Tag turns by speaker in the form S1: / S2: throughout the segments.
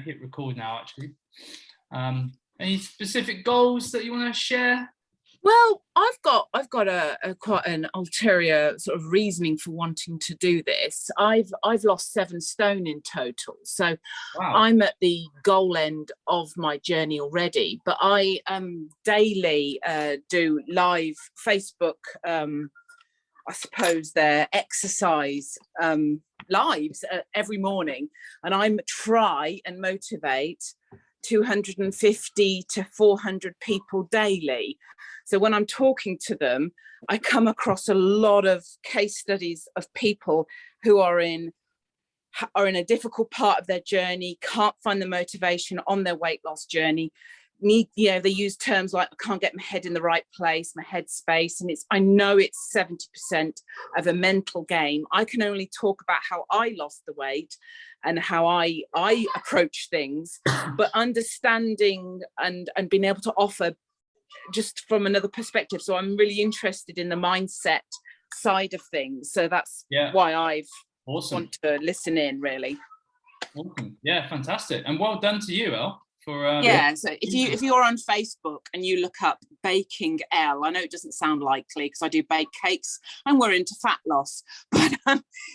S1: hit record now, actually. Any specific goals that you want to share?
S2: Well, I've got a quite an ulterior sort of reasoning for wanting to do this. I've lost 7 stone in total, so wow. I'm at the goal end of my journey already. But I daily do live Facebook. I suppose they're exercise lives every morning, and I try and motivate 250 to 400 people daily. So when I'm talking to them, I come across a lot of case studies of people who are in a difficult part of their journey, can't find the motivation on their weight loss journey. They use terms like, I can't get my head in the right place, my head space. And I know it's 70% of a mental game. I can only talk about how I lost the weight and how I approach things, but understanding and being able to offer just from another perspective. So I'm really interested in the mindset side of things. So that's why I've want to listen in, really.
S1: Awesome. Yeah, fantastic. And well done to you, Elle.
S2: So if you're on Facebook and you look up Baking Elle, I know it doesn't sound likely because I do bake cakes and we're into fat loss, but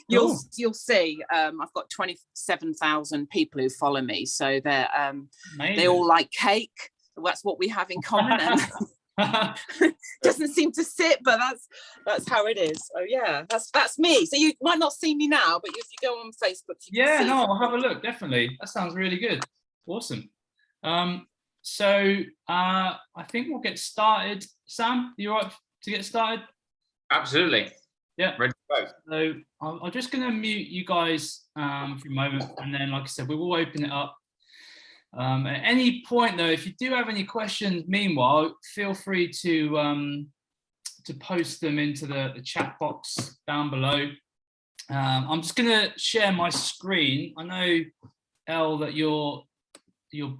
S2: you'll see I've got 27,000 people who follow me, so they all like cake. That's what we have in common. And doesn't seem to sit, but that's how it is. So yeah, that's me. So you might not see me now, but if you go on Facebook, you can see
S1: I'll have a look, definitely. That sounds really good. Awesome. So I think we'll get started. Sam, you all right to get started?
S3: Absolutely.
S1: Yeah.
S3: Ready to go.
S1: So I'm just going to mute you guys for a moment, and then, like I said, we will open it up. At any point, though, if you do have any questions, meanwhile, feel free to post them into the chat box down below. I'm just going to share my screen. I know, Elle, that you're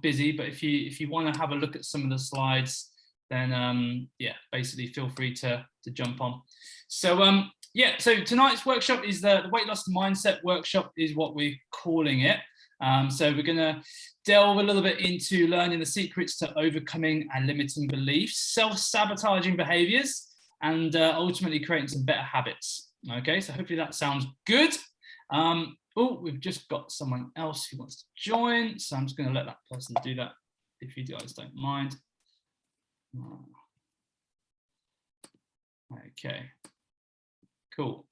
S1: busy, but if you want to have a look at some of the slides, then basically feel free to jump on. So so tonight's workshop is the weight loss mindset workshop, is what we're calling it. So we're going to delve a little bit into learning the secrets to overcoming and limiting beliefs, self-sabotaging behaviors, and ultimately creating some better habits. Okay, so hopefully that sounds good. We've just got someone else who wants to join, so I'm just going to let that person do that if you guys don't mind. Okay, cool.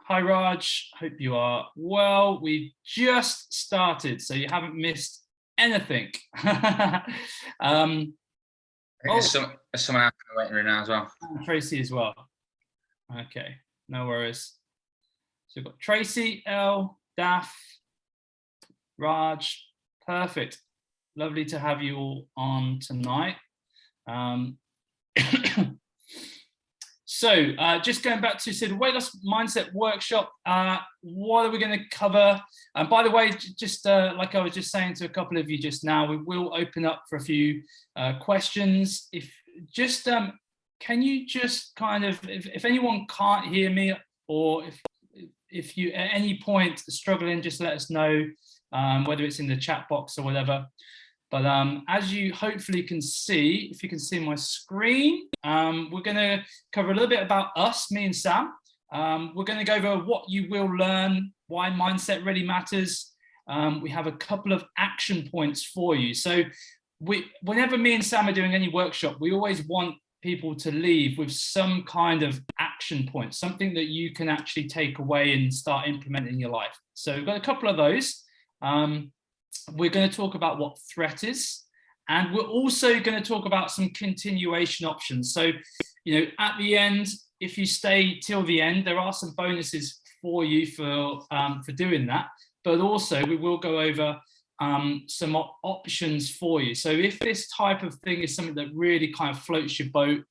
S1: Hi Raj, hope you are well. We've just started, so you haven't missed anything.
S3: There's someone else in the waiting room now as well.
S1: Tracy as well. Okay, no worries. So we've got Tracy, Elle, Daph, Raj. Perfect. Lovely to have you all on tonight. So just going back to the weight loss mindset workshop, what are we going to cover? And by the way, just like I was just saying to a couple of you just now, we will open up for a few questions. Can you just kind of, if anyone can't hear me, or if you at any point struggling, just let us know, whether it's in the chat box or whatever. But as you hopefully can see, if you can see my screen, we're going to cover a little bit about us, me and Sam. We're going to go over what you will learn, why mindset really matters. We have a couple of action points for you. So whenever me and Sam are doing any workshop, we always want people to leave with some kind of action point, something that you can actually take away and start implementing in your life. So we've got a couple of those. We're going to talk about what threat is, and we're also going to talk about some continuation options. So, at the end, if you stay till the end, there are some bonuses for you for doing that. But also, we will go over some options for you. So if this type of thing is something that really kind of floats your boat,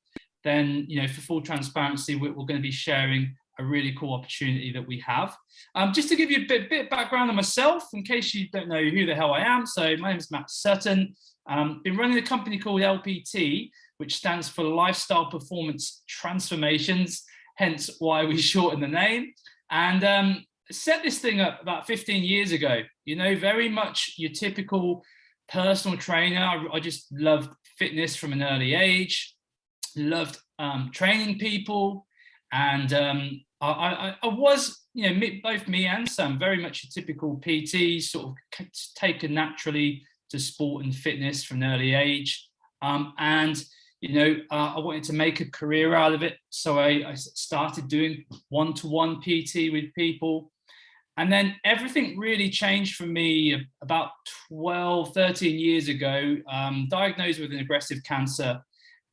S1: then, for full transparency, we're going to be sharing a really cool opportunity that we have. Just to give you a bit of background on myself, in case you don't know who the hell I am. So my name is Matt Sutton. Been running a company called LPT, which stands for Lifestyle Performance Transformations, hence why we shorten the name. And set this thing up about 15 years ago, very much your typical personal trainer. I just loved fitness from an early age, loved training people. And I was, both me and Sam, very much a typical PT, sort of taken naturally to sport and fitness from an early age. And I wanted to make a career out of it. So I started doing one-to-one PT with people. And then everything really changed for me about 12, 13 years ago, diagnosed with an aggressive cancer.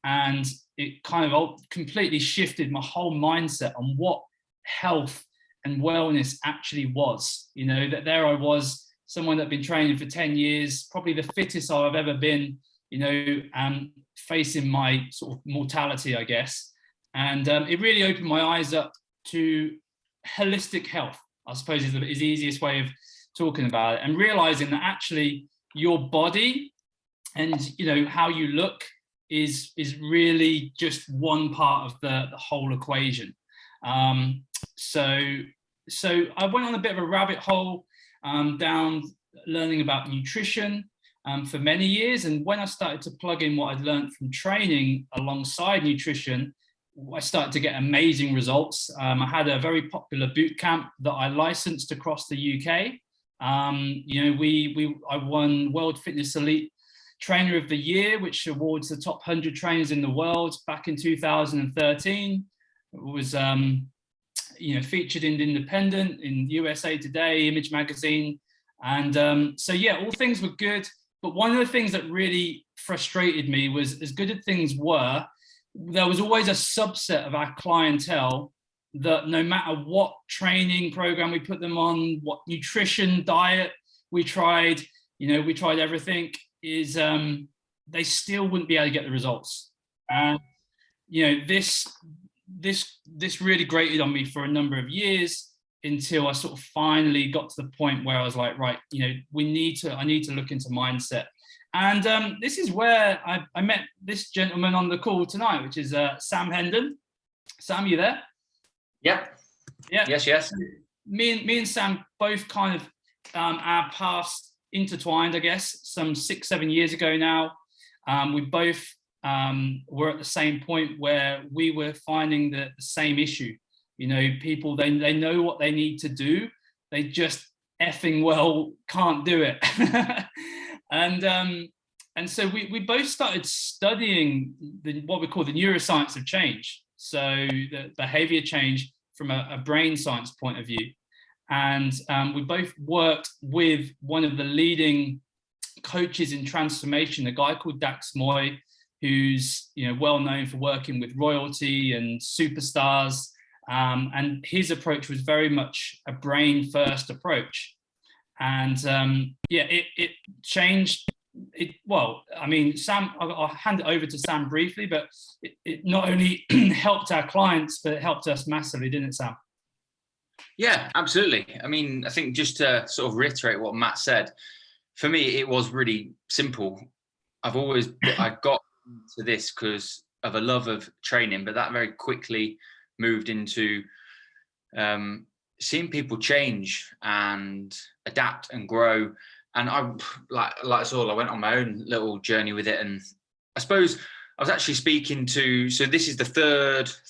S1: And it kind of completely shifted my whole mindset on what health and wellness actually was. That there I was, someone that had been training for 10 years, probably the fittest I've ever been, and facing my sort of mortality, I guess. And it really opened my eyes up to holistic health, I suppose is the easiest way of talking about it, and realizing that actually your body and how you look is really just one part of the whole equation. So I went on a bit of a rabbit hole down learning about nutrition for many years, and when I started to plug in what I'd learned from training alongside nutrition, I started to get amazing results. I had a very popular boot camp that I licensed across the UK. I won World Fitness Elite Trainer of the Year, which awards the top 100 trainers in the world back in 2013. It was featured in Independent, in USA Today, Image Magazine. And all things were good. But one of the things that really frustrated me was, as good as things were, there was always a subset of our clientele that no matter what training program we put them on, what nutrition, diet we tried everything, is they still wouldn't be able to get the results. And this really grated on me for a number of years, until I sort of finally got to the point where I was like, right, I need to look into mindset. And this is where I met this gentleman on the call tonight, which is Sam Henden. Sam, you there?
S3: Yeah.
S1: Yeah.
S3: Yes.
S1: Me and Sam both kind of our paths intertwined, I guess, some 6-7 years ago now. We both were at the same point where we were finding the same issue. People, they know what they need to do, they just effing well can't do it. And so we both started studying what we call the neuroscience of change, so the behavior change from a brain science point of view. And we both worked with one of the leading coaches in transformation, a guy called Dax Moy, who's well known for working with royalty and superstars. And his approach was very much a brain first approach. And it changed it. Well, I mean, Sam, I'll hand it over to Sam briefly, but it not only helped our clients, but it helped us massively, didn't it, Sam?
S3: Yeah, absolutely. I mean, I think just to sort of reiterate what Matt said, for me, it was really simple. I got into this because of a love of training, but that very quickly moved into seeing people change and adapt and grow. And I, like us all, I went on my own little journey with it. And I suppose I was actually speaking to, so this is the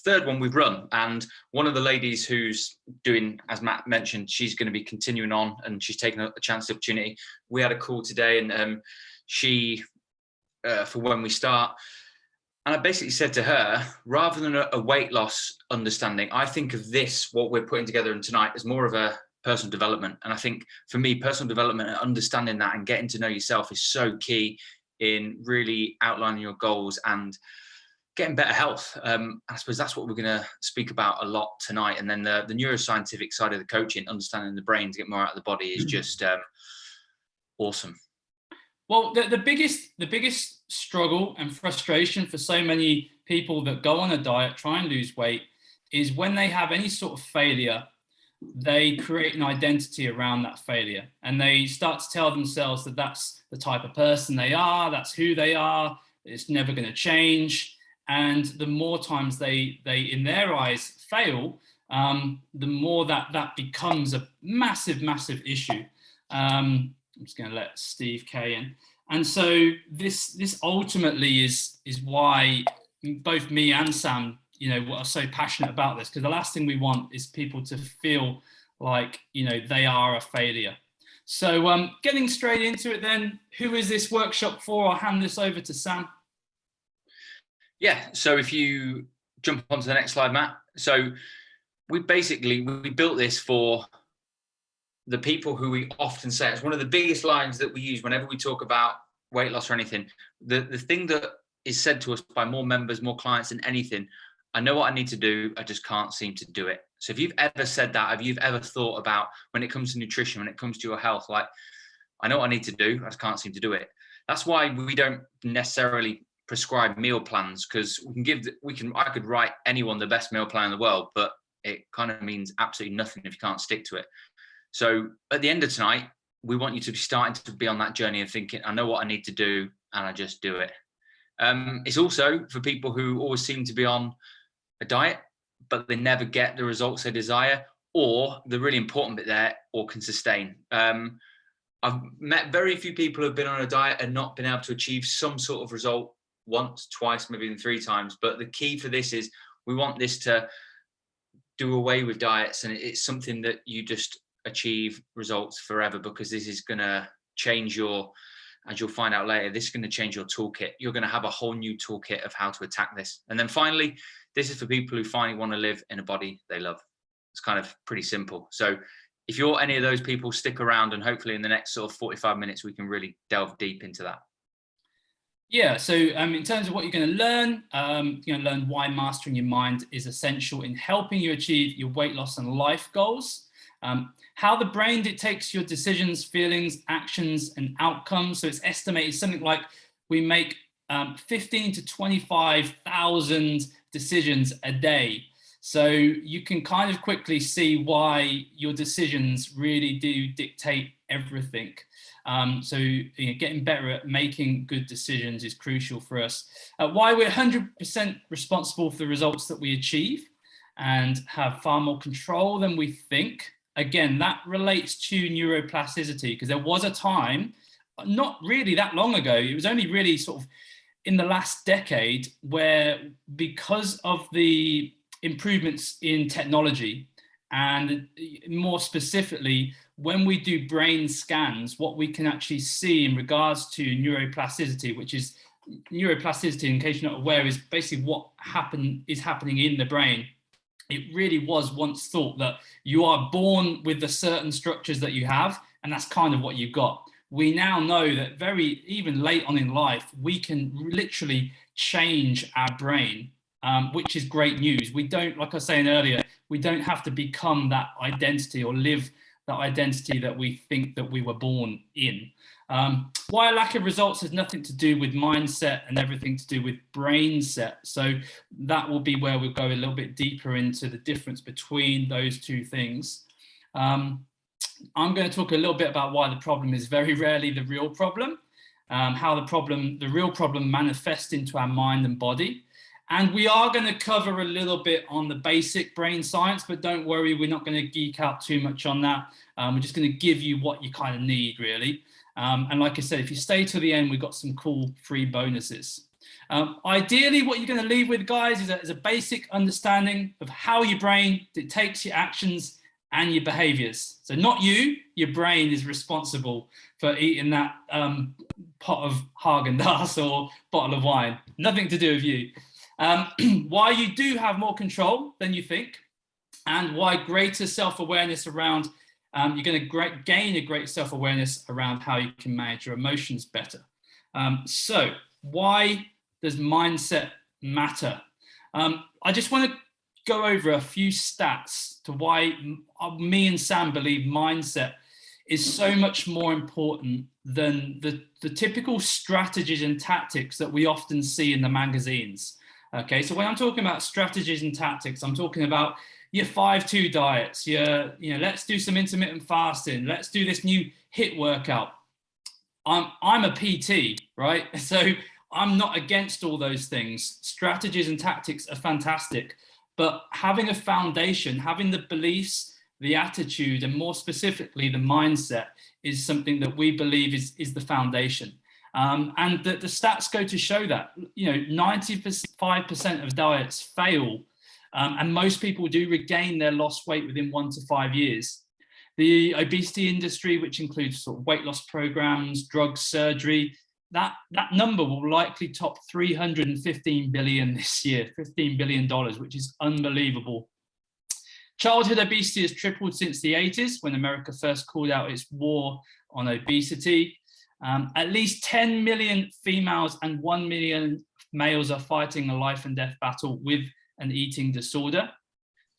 S3: third one we've run. And one of the ladies who's doing, as Matt mentioned, she's going to be continuing on, and she's taken a chance opportunity. We had a call today, and she, for when we start, and I basically said to her, rather than a weight loss understanding, I think of this, what we're putting together tonight, as more of a personal development. And I think for me, personal development and understanding that and getting to know yourself is so key in really outlining your goals and getting better health. I suppose that's what we're going to speak about a lot tonight. And then the neuroscientific side of the coaching, understanding the brain to get more out of the body, is just awesome.
S1: Well, the biggest struggle and frustration for so many people that go on a diet, try and lose weight, is when they have any sort of failure, they create an identity around that failure, and they start to tell themselves that that's the type of person they are, that's who they are, it's never going to change. And the more times they in their eyes fail, the more that becomes a massive, massive issue. I'm just going to let Steve K in. And so this ultimately is why both me and Sam, are so passionate about this, because the last thing we want is people to feel like, they are a failure. So getting straight into it then, who is this workshop for? I'll hand this over to Sam.
S3: Yeah, so if you jump onto the next slide, Matt. So we built this for the people who we often say, it's one of the biggest lines that we use whenever we talk about weight loss or anything. The thing that is said to us by more members, more clients than anything, I know what I need to do, I just can't seem to do it. So if you've ever said that, if you've ever thought about, when it comes to nutrition, when it comes to your health, like, I know what I need to do, I just can't seem to do it. That's why we don't necessarily prescribe meal plans, because I could write anyone the best meal plan in the world, but it kind of means absolutely nothing if you can't stick to it. So at the end of tonight, we want you to be starting to be on that journey and thinking, I know what I need to do, and I just do it. It's also for people who always seem to be on a diet, but they never get the results they desire, or the really important bit there, or can sustain. I've met very few people who have been on a diet and not been able to achieve some sort of result once, twice, maybe even 3 times. But the key for this is we want this to do away with diets, and it's something that you just achieve results forever, because this is going to change as you'll find out later, this is going to change your toolkit. You're going to have a whole new toolkit of how to attack this. And then finally, this is for people who finally want to live in a body they love. It's kind of pretty simple. So if you're any of those people, stick around, and hopefully in the next sort of 45 minutes, we can really delve deep into that.
S1: Yeah, so in terms of what you're going to learn, you're going to learn why mastering your mind is essential in helping you achieve your weight loss and life goals. How the brain dictates your decisions, feelings, actions, and outcomes. So it's estimated something like we make 15 to 25,000 decisions a day. So you can kind of quickly see why your decisions really do dictate everything. So getting better at making good decisions is crucial for us. Why we're 100% responsible for the results that we achieve and have far more control than we think. Again, that relates to neuroplasticity, because there was a time, not really that long ago, it was only really sort of in the last decade, where because of the improvements in technology, and more specifically, when we do brain scans, what we can actually see in regards to neuroplasticity, which is neuroplasticity, in case you're not aware, is basically what is happening in the brain. It really was once thought that you are born with the certain structures that you have, and that's kind of what you've got. We now know that even late on in life, we can literally change our brain, which is great news. We don't, like I was saying earlier, we don't have to become that identity or live that identity that we think that we were born in. Why a lack of results has nothing to do with mindset and everything to do with brain set. So that will be where we'll go a little bit deeper into the difference between those two things. I'm going to talk a little bit about why the problem is very rarely the real problem, how the real problem manifests into our mind and body. And we are going to cover a little bit on the basic brain science, but don't worry, we're not going to geek out too much on that. We're just going to give you what you kind of need, really. And like I said, if you stay to the end, we've got some cool free bonuses. Ideally, what you're going to leave with, guys, is a basic understanding of how your brain dictates your actions and your behaviors. So not you, your brain is responsible for eating that pot of Haagen-Dazs or bottle of wine. Nothing to do with you. Why you do have more control than you think, and why greater self-awareness around, you're going to gain a great self-awareness around how you can manage your emotions better. So why does mindset matter? I just want to go over a few stats to why me and Sam believe mindset is so much more important than the typical strategies and tactics that we often see in the magazines. Okay, so when I'm talking about strategies and tactics, I'm talking about your 5-2 diets, let's do some intermittent fasting, let's do this new HIIT workout. I'm a PT, right? So I'm not against all those things. Strategies and tactics are fantastic, but having a foundation, having the beliefs, the attitude, and more specifically, the mindset is something that we believe is the foundation. And the stats go to show that, 95% of diets fail, and most people do regain their lost weight within 1 to 5 years. The obesity industry, which includes sort of weight loss programs, drugs, surgery, that number will likely top 315 billion this year, $15 billion, which is unbelievable. Childhood obesity has tripled since the 80s, when America first called out its war on obesity. At least 10 million females and 1 million males are fighting a life and death battle with an eating disorder.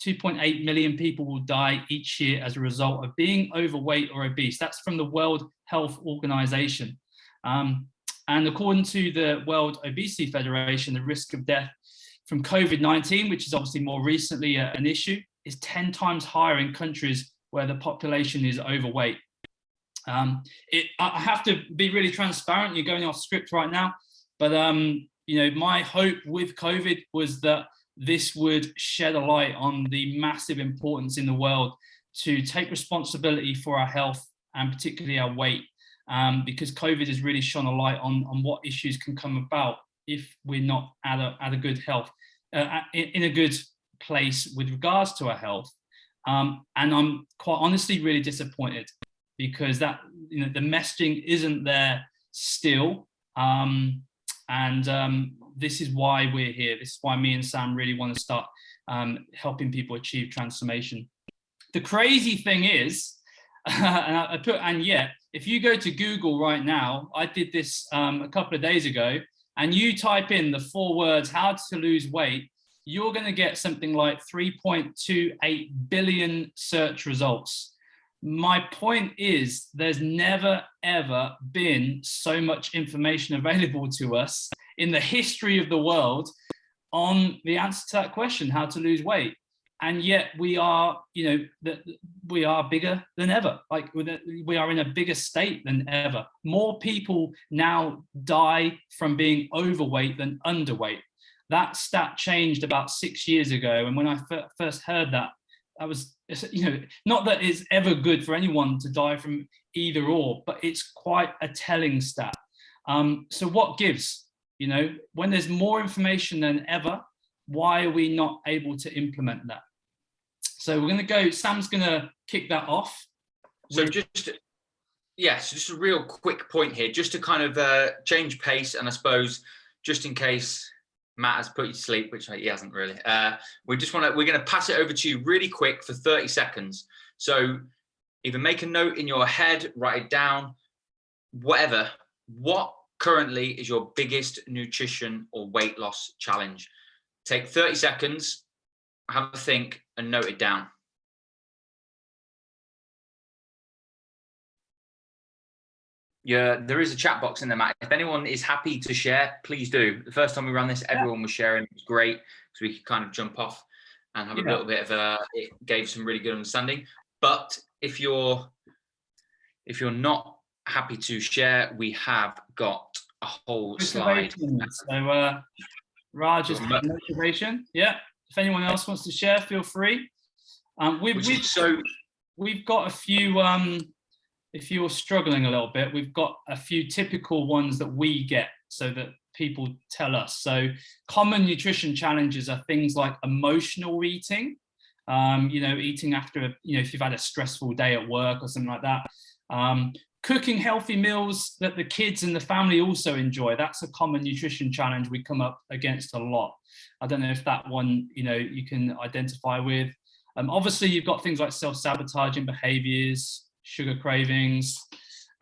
S1: 2.8 million people will die each year as a result of being overweight or obese. That's from the World Health Organization. And according to the World Obesity Federation, the risk of death from COVID-19, which is obviously more recently an issue, is 10 times higher in countries where the population is overweight. I have to be really transparent. You're going off script right now, but my hope with COVID was that this would shed a light on the massive importance in the world to take responsibility for our health and particularly our weight, because COVID has really shone a light on what issues can come about if we're not at a good health, in a good place with regards to our health. And I'm quite honestly really disappointed, because that the messaging isn't there still. This is why we're here. This is why me and Sam really want to start helping people achieve transformation. The crazy thing is, and yet, if you go to Google right now, I did this a couple of days ago, and you type in the 4 words, how to lose weight, you're going to get something like 3.28 billion search results. My point is, there's never, ever been so much information available to us in the history of the world on the answer to that question, how to lose weight. And yet we are, we are bigger than ever. Like, we are in a bigger state than ever. More people now die from being overweight than underweight. That stat changed about 6 years ago. And when I first heard that, I was, not that it's ever good for anyone to die from either or, but it's quite a telling stat. So what gives? When there's more information than ever, why are we not able to implement that? So we're going to go, Sam's going to kick that off.
S3: So just a real quick point here, just to kind of change pace, and I suppose just in case Matt has put you to sleep, which he hasn't really. We're going to pass it over to you really quick for 30 seconds. So either make a note in your head, write it down, whatever. What currently is your biggest nutrition or weight loss challenge? Take 30 seconds, have a think, and note it down. Yeah, there is a chat box in there, Matt. If anyone is happy to share, please do. The first time we ran this, everyone was sharing. It was great, because we could kind of jump off and have a little bit of it gave some really good understanding. But if you're not happy to share, we have got a whole slide.
S1: So Raj has got motivation. Yeah. If anyone else wants to share, feel free. We've got a few. If you're struggling a little bit, we've got a few typical ones that we get, so that people tell us. So common nutrition challenges are things like emotional eating, eating after, if you've had a stressful day at work or something like that. Cooking healthy meals that the kids and the family also enjoy. That's a common nutrition challenge we come up against a lot. I don't know if that one, you can identify with. Obviously, you've got things like self-sabotaging behaviors, sugar cravings,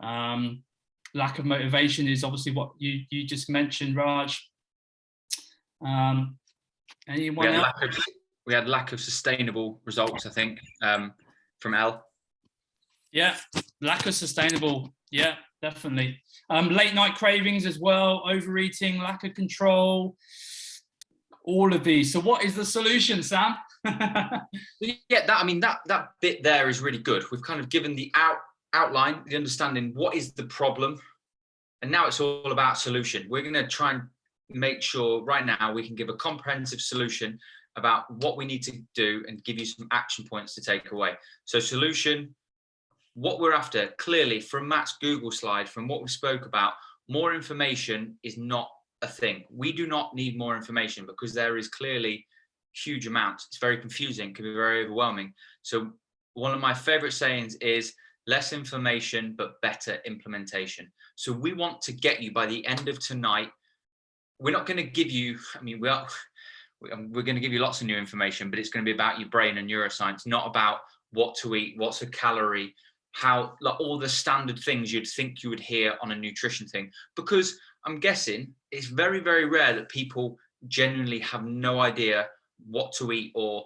S1: lack of motivation is obviously what you just mentioned, Raj. Anyone else?
S3: We had lack of sustainable results, I think, from Elle.
S1: Yeah, lack of sustainable. Yeah, definitely. Late night cravings as well, overeating, lack of control, all of these. So what is the solution, Sam?
S3: Yeah, that bit there is really good. We've kind of given the outline, the understanding, what is the problem, and now it's all about solution. We're going to try and make sure right now we can give a comprehensive solution about what we need to do and give you some action points to take away. So solution, what we're after, clearly from Matt's Google slide, from what we spoke about, more information is not a thing. We do not need more information because there is clearly huge amounts. It's very confusing, can be very overwhelming. So one of my favorite sayings is less information, but better implementation. So we want to get you by the end of tonight. We're not going to give you, I mean, we're going to give you lots of new information, but it's going to be about your brain and neuroscience, not about what to eat, what's a calorie, how, like all the standard things you'd think you would hear on a nutrition thing. Because I'm guessing it's very, very rare that people genuinely have no idea what to eat or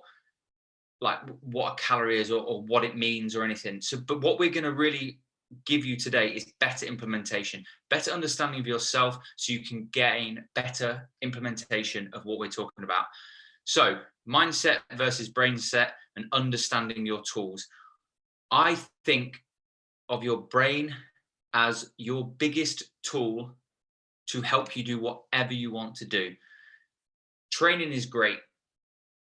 S3: like what a calorie is or what it means or anything. So, but what we're going to really give you today is better implementation, better understanding of yourself so you can gain better implementation of what we're talking about. So mindset versus brain set and understanding your tools. I think of your brain as your biggest tool to help you do whatever you want to do. Training is great.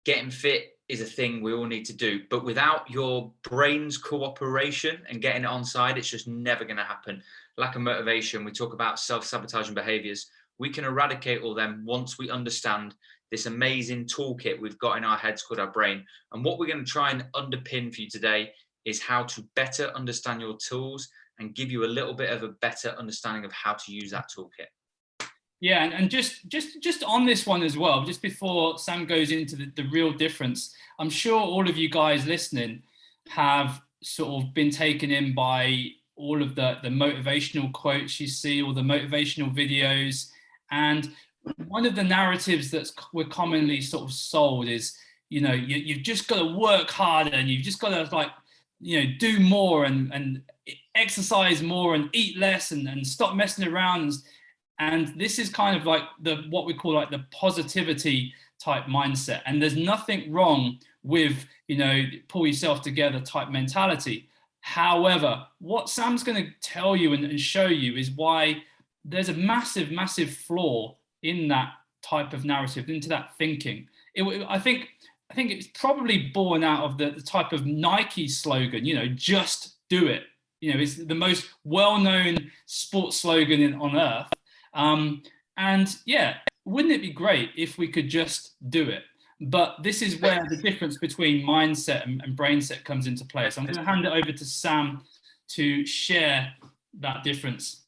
S3: Getting fit is a thing we all need to do, but without your brain's cooperation and getting it on side, it's just never going to happen. Lack of motivation, we talk about self-sabotaging behaviors. We can eradicate all them once we understand this amazing toolkit we've got in our heads called our brain. And what we're going to try and underpin for you today is how to better understand your tools and give you a little bit of a better understanding of how to use that toolkit.
S1: Yeah, and just on this one as well, just before Sam goes into the real difference, I'm sure all of you guys listening have sort of been taken in by all of the motivational quotes you see, all the motivational videos. And one of the narratives that's we're commonly sort of sold is, you know, you've just got to work harder and you've just got to, like, you know, do more and exercise more and eat less and stop messing around. And this is kind of like what we call like the positivity type mindset. And there's nothing wrong with, you know, pull yourself together type mentality. However, what Sam's going to tell you and show you is why there's a massive, massive flaw in that type of narrative, into that thinking. I think it's probably born out of the type of Nike slogan, you know, just do it. You know, it's the most well-known sports slogan on earth. And yeah, wouldn't it be great if we could just do it? But this is where the difference between mindset and brain set comes into play. So I'm going to hand it over to Sam to share that difference.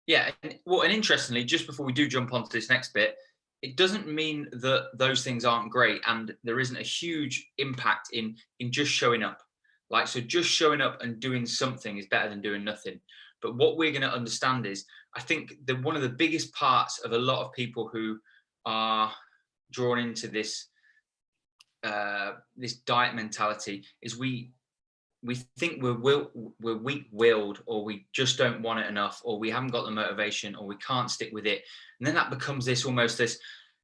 S3: Yeah, well, and interestingly, just before we do jump onto this next bit, it doesn't mean that those things aren't great, and there isn't a huge impact in just showing up. Like, so just showing up and doing something is better than doing nothing. But what we're going to understand is, I think that one of the biggest parts of a lot of people who are drawn into this this diet mentality is we think we're weak-willed, or we just don't want it enough, or we haven't got the motivation, or we can't stick with it. And then that becomes this almost this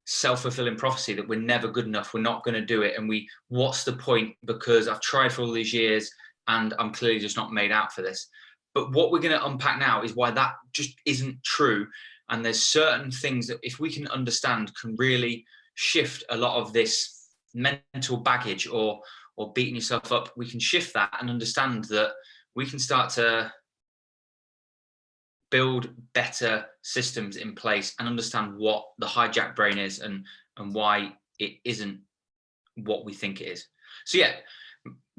S3: self-fulfilling prophecy that we're never good enough, we're not going to do it, and what's the point, because I've tried for all these years and I'm clearly just not made out for this. But what we're going to unpack now is why that just isn't true. And there's certain things that, if we can understand, can really shift a lot of this mental baggage or beating yourself up. We can shift that and understand that we can start to build better systems in place and understand what the hijacked brain is and why it isn't what we think it is. So yeah,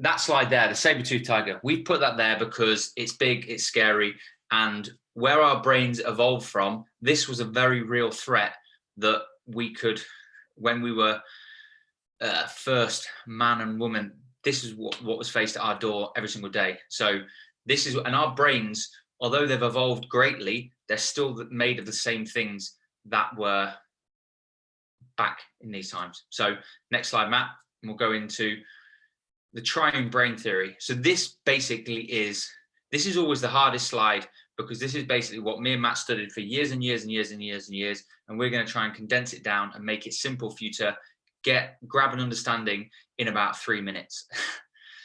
S3: that slide there, the saber-toothed tiger, we put that there because it's big, it's scary, and where our brains evolved from, this was a very real threat that we could, when we were first man and woman, this is what was faced at our door every single day. So this is, and our brains, although they've evolved greatly, they're still made of the same things that were back in these times. So next slide, Matt, and we'll go into the triune brain theory. So this is always the hardest slide, because this is basically what me and Matt studied for years and years and years and years and years. And we're going to try and condense it down and make it simple for you to grab an understanding in about 3 minutes.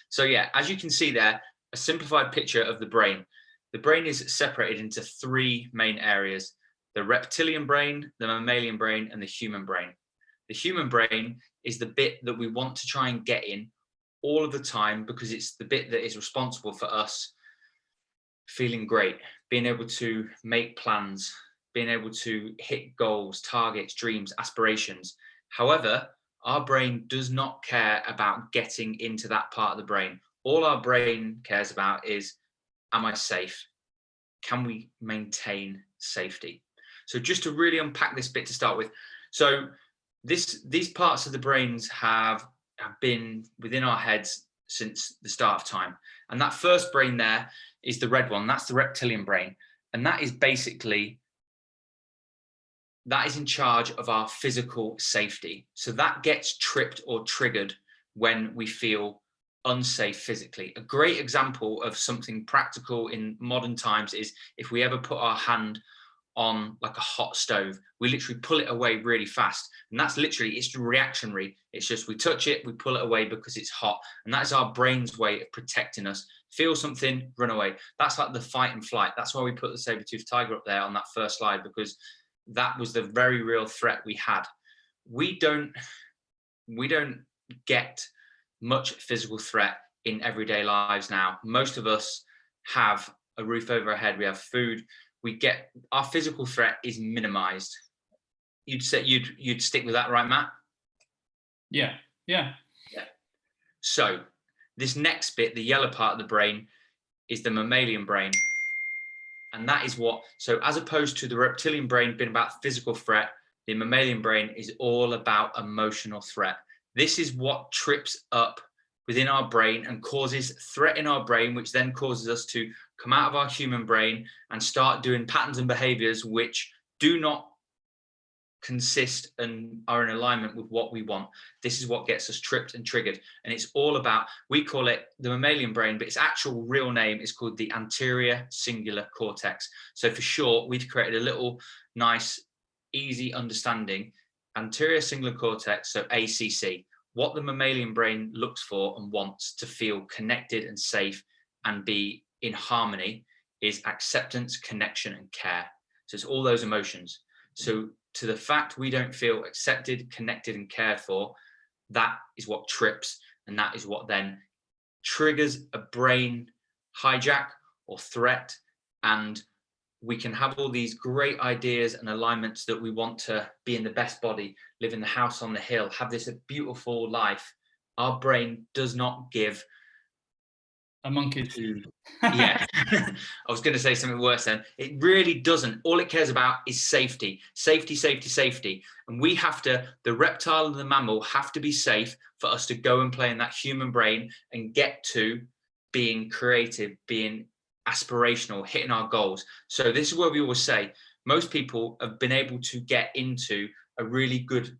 S3: So yeah, as you can see there, a simplified picture of the brain. The brain is separated into 3 main areas: the reptilian brain, the mammalian brain, and the human brain. The human brain is the bit that we want to try and get in all of the time, because it's the bit that is responsible for us feeling great, being able to make plans, being able to hit goals, targets, dreams, aspirations. However, our brain does not care about getting into that part of the brain. All our brain cares about is, am I safe? Can we maintain safety? So just to really unpack this bit to start with. So these parts of the brains have been within our heads since the start of time. And that first brain there is the red one. That's the reptilian brain. And that is basically, that is in charge of our physical safety. So that gets tripped or triggered when we feel unsafe physically. A great example of something practical in modern times is if we ever put our hand on like a hot stove, we literally pull it away really fast. And that's literally, it's reactionary. It's just we touch it, we pull it away because it's hot. And that is our brain's way of protecting us. Feel something, run away. That's like the fight and flight. That's why we put the saber-toothed tiger up there on that first slide, because that was the very real threat we had. We don't get much physical threat in everyday lives now. Most of us have a roof over our head, we have food, we get, our physical threat is minimized. You'd say you'd stick with that, right, Matt?
S1: Yeah.
S3: So this next bit, the yellow part of the brain, is the mammalian brain. And that is what, so as opposed to the reptilian brain being about physical threat, the mammalian brain is all about emotional threat. This is what trips up within our brain and causes threat in our brain, which then causes us to come out of our human brain and start doing patterns and behaviors which do not consist and are in alignment with what we want. This is what gets us tripped and triggered. And it's all about, we call it the mammalian brain, but its actual real name is called the anterior cingulate cortex. So for short, we've created a little nice, easy understanding. Anterior cingulate cortex, so ACC. What the mammalian brain looks for and wants to feel connected and safe and be in harmony is acceptance, connection, and care. So it's all those emotions. So to the fact we don't feel accepted, connected, and cared for, that is what trips, and that is what then triggers a brain hijack or threat. And we can have all these great ideas and alignments that we want to be in the best body, live in the house on the hill, have this beautiful life. Our brain does not give
S1: a monkey.
S3: Yeah, I was going to say something worse then. It really doesn't. All it cares about is safety, safety, safety, safety. And we have to, the reptile and the mammal have to be safe for us to go and play in that human brain and get to being creative, being aspirational, hitting our goals. So this is where we always say, most people have been able to get into a really good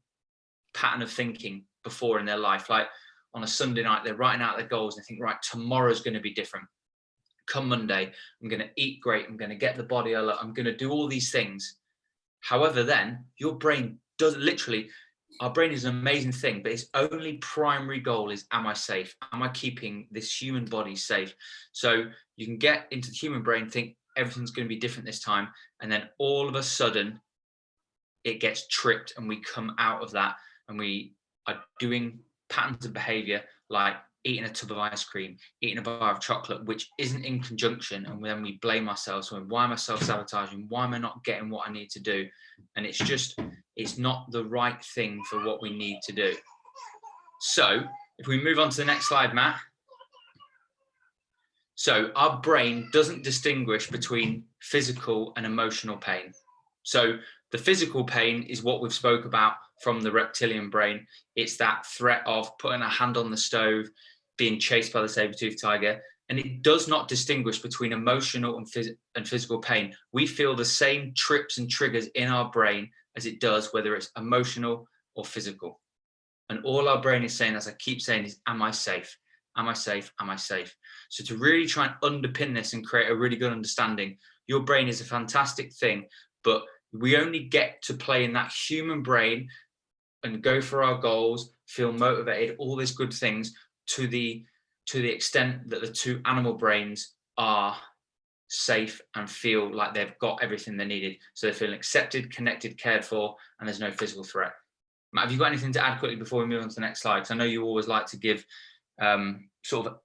S3: pattern of thinking before in their life. Like on a Sunday night, they're writing out their goals and they think, right, tomorrow's going to be different. Come Monday, I'm going to eat great. I'm going to get the body I love. I'm going to do all these things. However, then your brain does literally, our brain is an amazing thing, but its only primary goal is, am I safe? Am I keeping this human body safe? So you can get into the human brain, think everything's going to be different this time. And then all of a sudden it gets tripped and we come out of that and we are doing patterns of behavior like eating a tub of ice cream, eating a bar of chocolate, which isn't in conjunction. And then we blame ourselves. So why am I self-sabotaging? Why am I not getting what I need to do? And it's just, it's not the right thing for what we need to do. So if we move on to the next slide, Matt. So our brain doesn't distinguish between physical and emotional pain. So the physical pain is what we've spoke about from the reptilian brain. It's that threat of putting a hand on the stove, being chased by the saber-toothed tiger. And it does not distinguish between emotional and physical pain. We feel the same trips and triggers in our brain as it does, whether it's emotional or physical. And all our brain is saying, as I keep saying, is, am I safe? Am I safe? Am I safe? So to really try and underpin this and create a really good understanding, your brain is a fantastic thing, but we only get to play in that human brain and go for our goals, feel motivated, all these good things to the extent that the two animal brains are safe and feel like they've got everything they needed. So they feel accepted, connected, cared for, and there's no physical threat. Matt, have you got anything to add quickly before we move on to the next slide? Because I know you always like to give sort of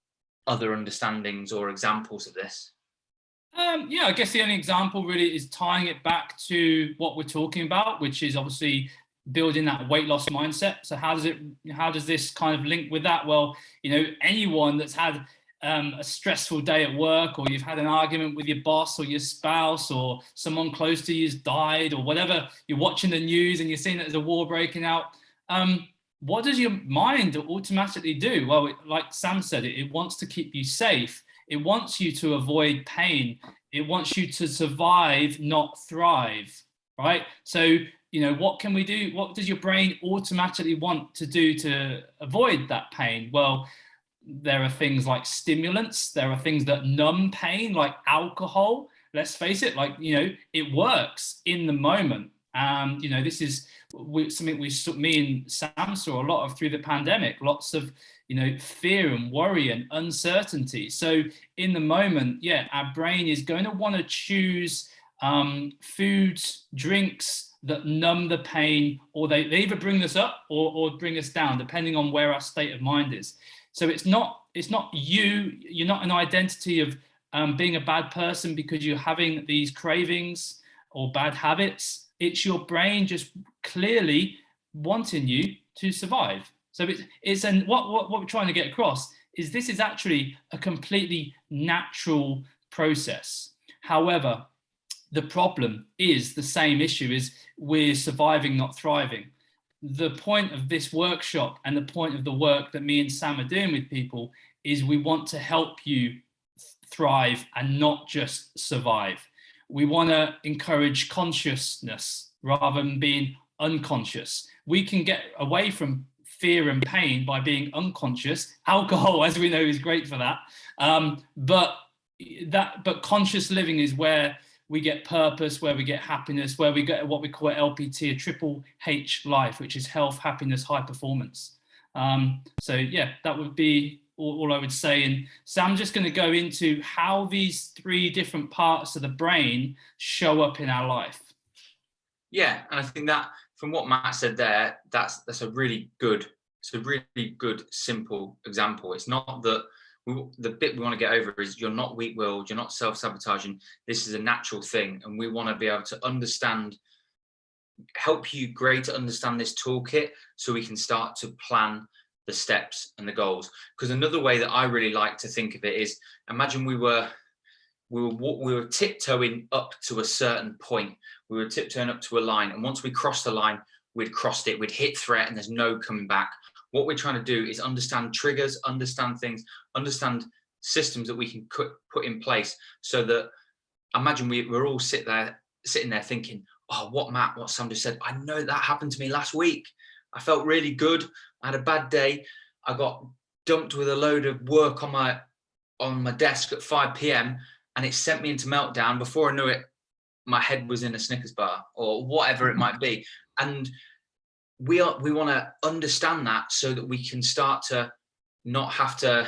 S3: other understandings or examples of this.
S1: Yeah, I guess the only example really is tying it back to what we're talking about, which is obviously building that weight loss mindset. So how does this kind of link with that? Well, you know, anyone that's had a stressful day at work, or you've had an argument with your boss or your spouse, or someone close to you's died, or whatever, you're watching the news and you're seeing that there's a war breaking out. What does your mind automatically do? Well, like Sam said, it wants to keep you safe. It wants you to avoid pain. It wants you to survive, not thrive, right? So, you know, what can we do? What does your brain automatically want to do to avoid that pain? Well, there are things like stimulants. There are things that numb pain, like alcohol. Let's face it, like, you know, it works in the moment. You know, this is something me and Sam saw a lot of through the pandemic, lots of, you know, fear and worry and uncertainty. So in the moment, yeah, our brain is going to want to choose foods, drinks that numb the pain, or they either bring us up or bring us down, depending on where our state of mind is. So it's not you're not an identity of being a bad person because you're having these cravings or bad habits. It's your brain just clearly wanting you to survive. So what we're trying to get across is this is actually a completely natural process. However, the problem is the same issue, is we're surviving, not thriving. The point of this workshop and the point of the work that me and Sam are doing with people is we want to help you thrive and not just survive. We want to encourage consciousness rather than being unconscious. We can get away from fear and pain by being unconscious. Alcohol, as we know, is great for that. But conscious living is where we get purpose, where we get happiness, where we get what we call LPT, a triple H life, which is health, happiness, high performance. So yeah, that would be all I would say. And so I'm just going to go into how these three different parts of the brain show up in our life.
S3: Yeah, and I think that from what Matt said there, that's a really good, simple example. It's not that the bit we want to get over is you're not weak-willed, you're not self-sabotaging. This is a natural thing, and we want to be able to understand, help you great to understand this toolkit so we can start to plan the steps and the goals. Because another way that I really like to think of it is, imagine we were tiptoeing up to a certain point. We were tiptoeing up to a line, and once we crossed the line, we'd crossed it, we'd hit threat, and there's no coming back. What we're trying to do is understand triggers, understand things, understand systems that we can put in place, so that, imagine we're all sitting there thinking, oh, what Sam just said, I know that happened to me last week. I felt really good. I had a bad day. I got dumped with a load of work on my desk at 5 p.m. and it sent me into meltdown. Before I knew it, my head was in a Snickers bar or whatever it might be. And we want to understand that so that we can start to not have to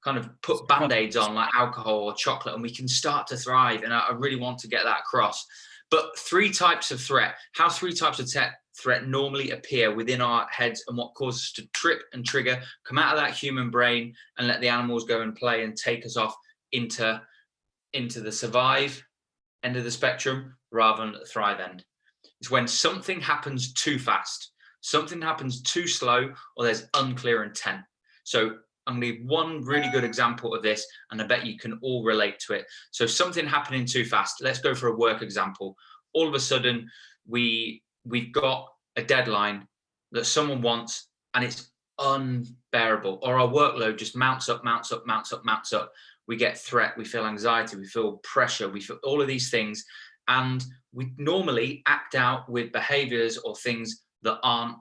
S3: kind of put band-aids on like alcohol or chocolate, and we can start to thrive. And I really want to get that across. But three types of threat, how three types of threat normally appear within our heads, and what causes us to trip and trigger, come out of that human brain and let the animals go and play and take us off into the survive end of the spectrum rather than the thrive end. It's when something happens too fast, something happens too slow, or there's unclear intent. So I'm going to give one really good example of this, and I bet you can all relate to it. So something happening too fast. Let's go for a work example. All of a sudden, we've got a deadline that someone wants, and it's unbearable, or our workload just mounts up. We get threat, we feel anxiety, we feel pressure, we feel all of these things, and we normally act out with behaviors or things that aren't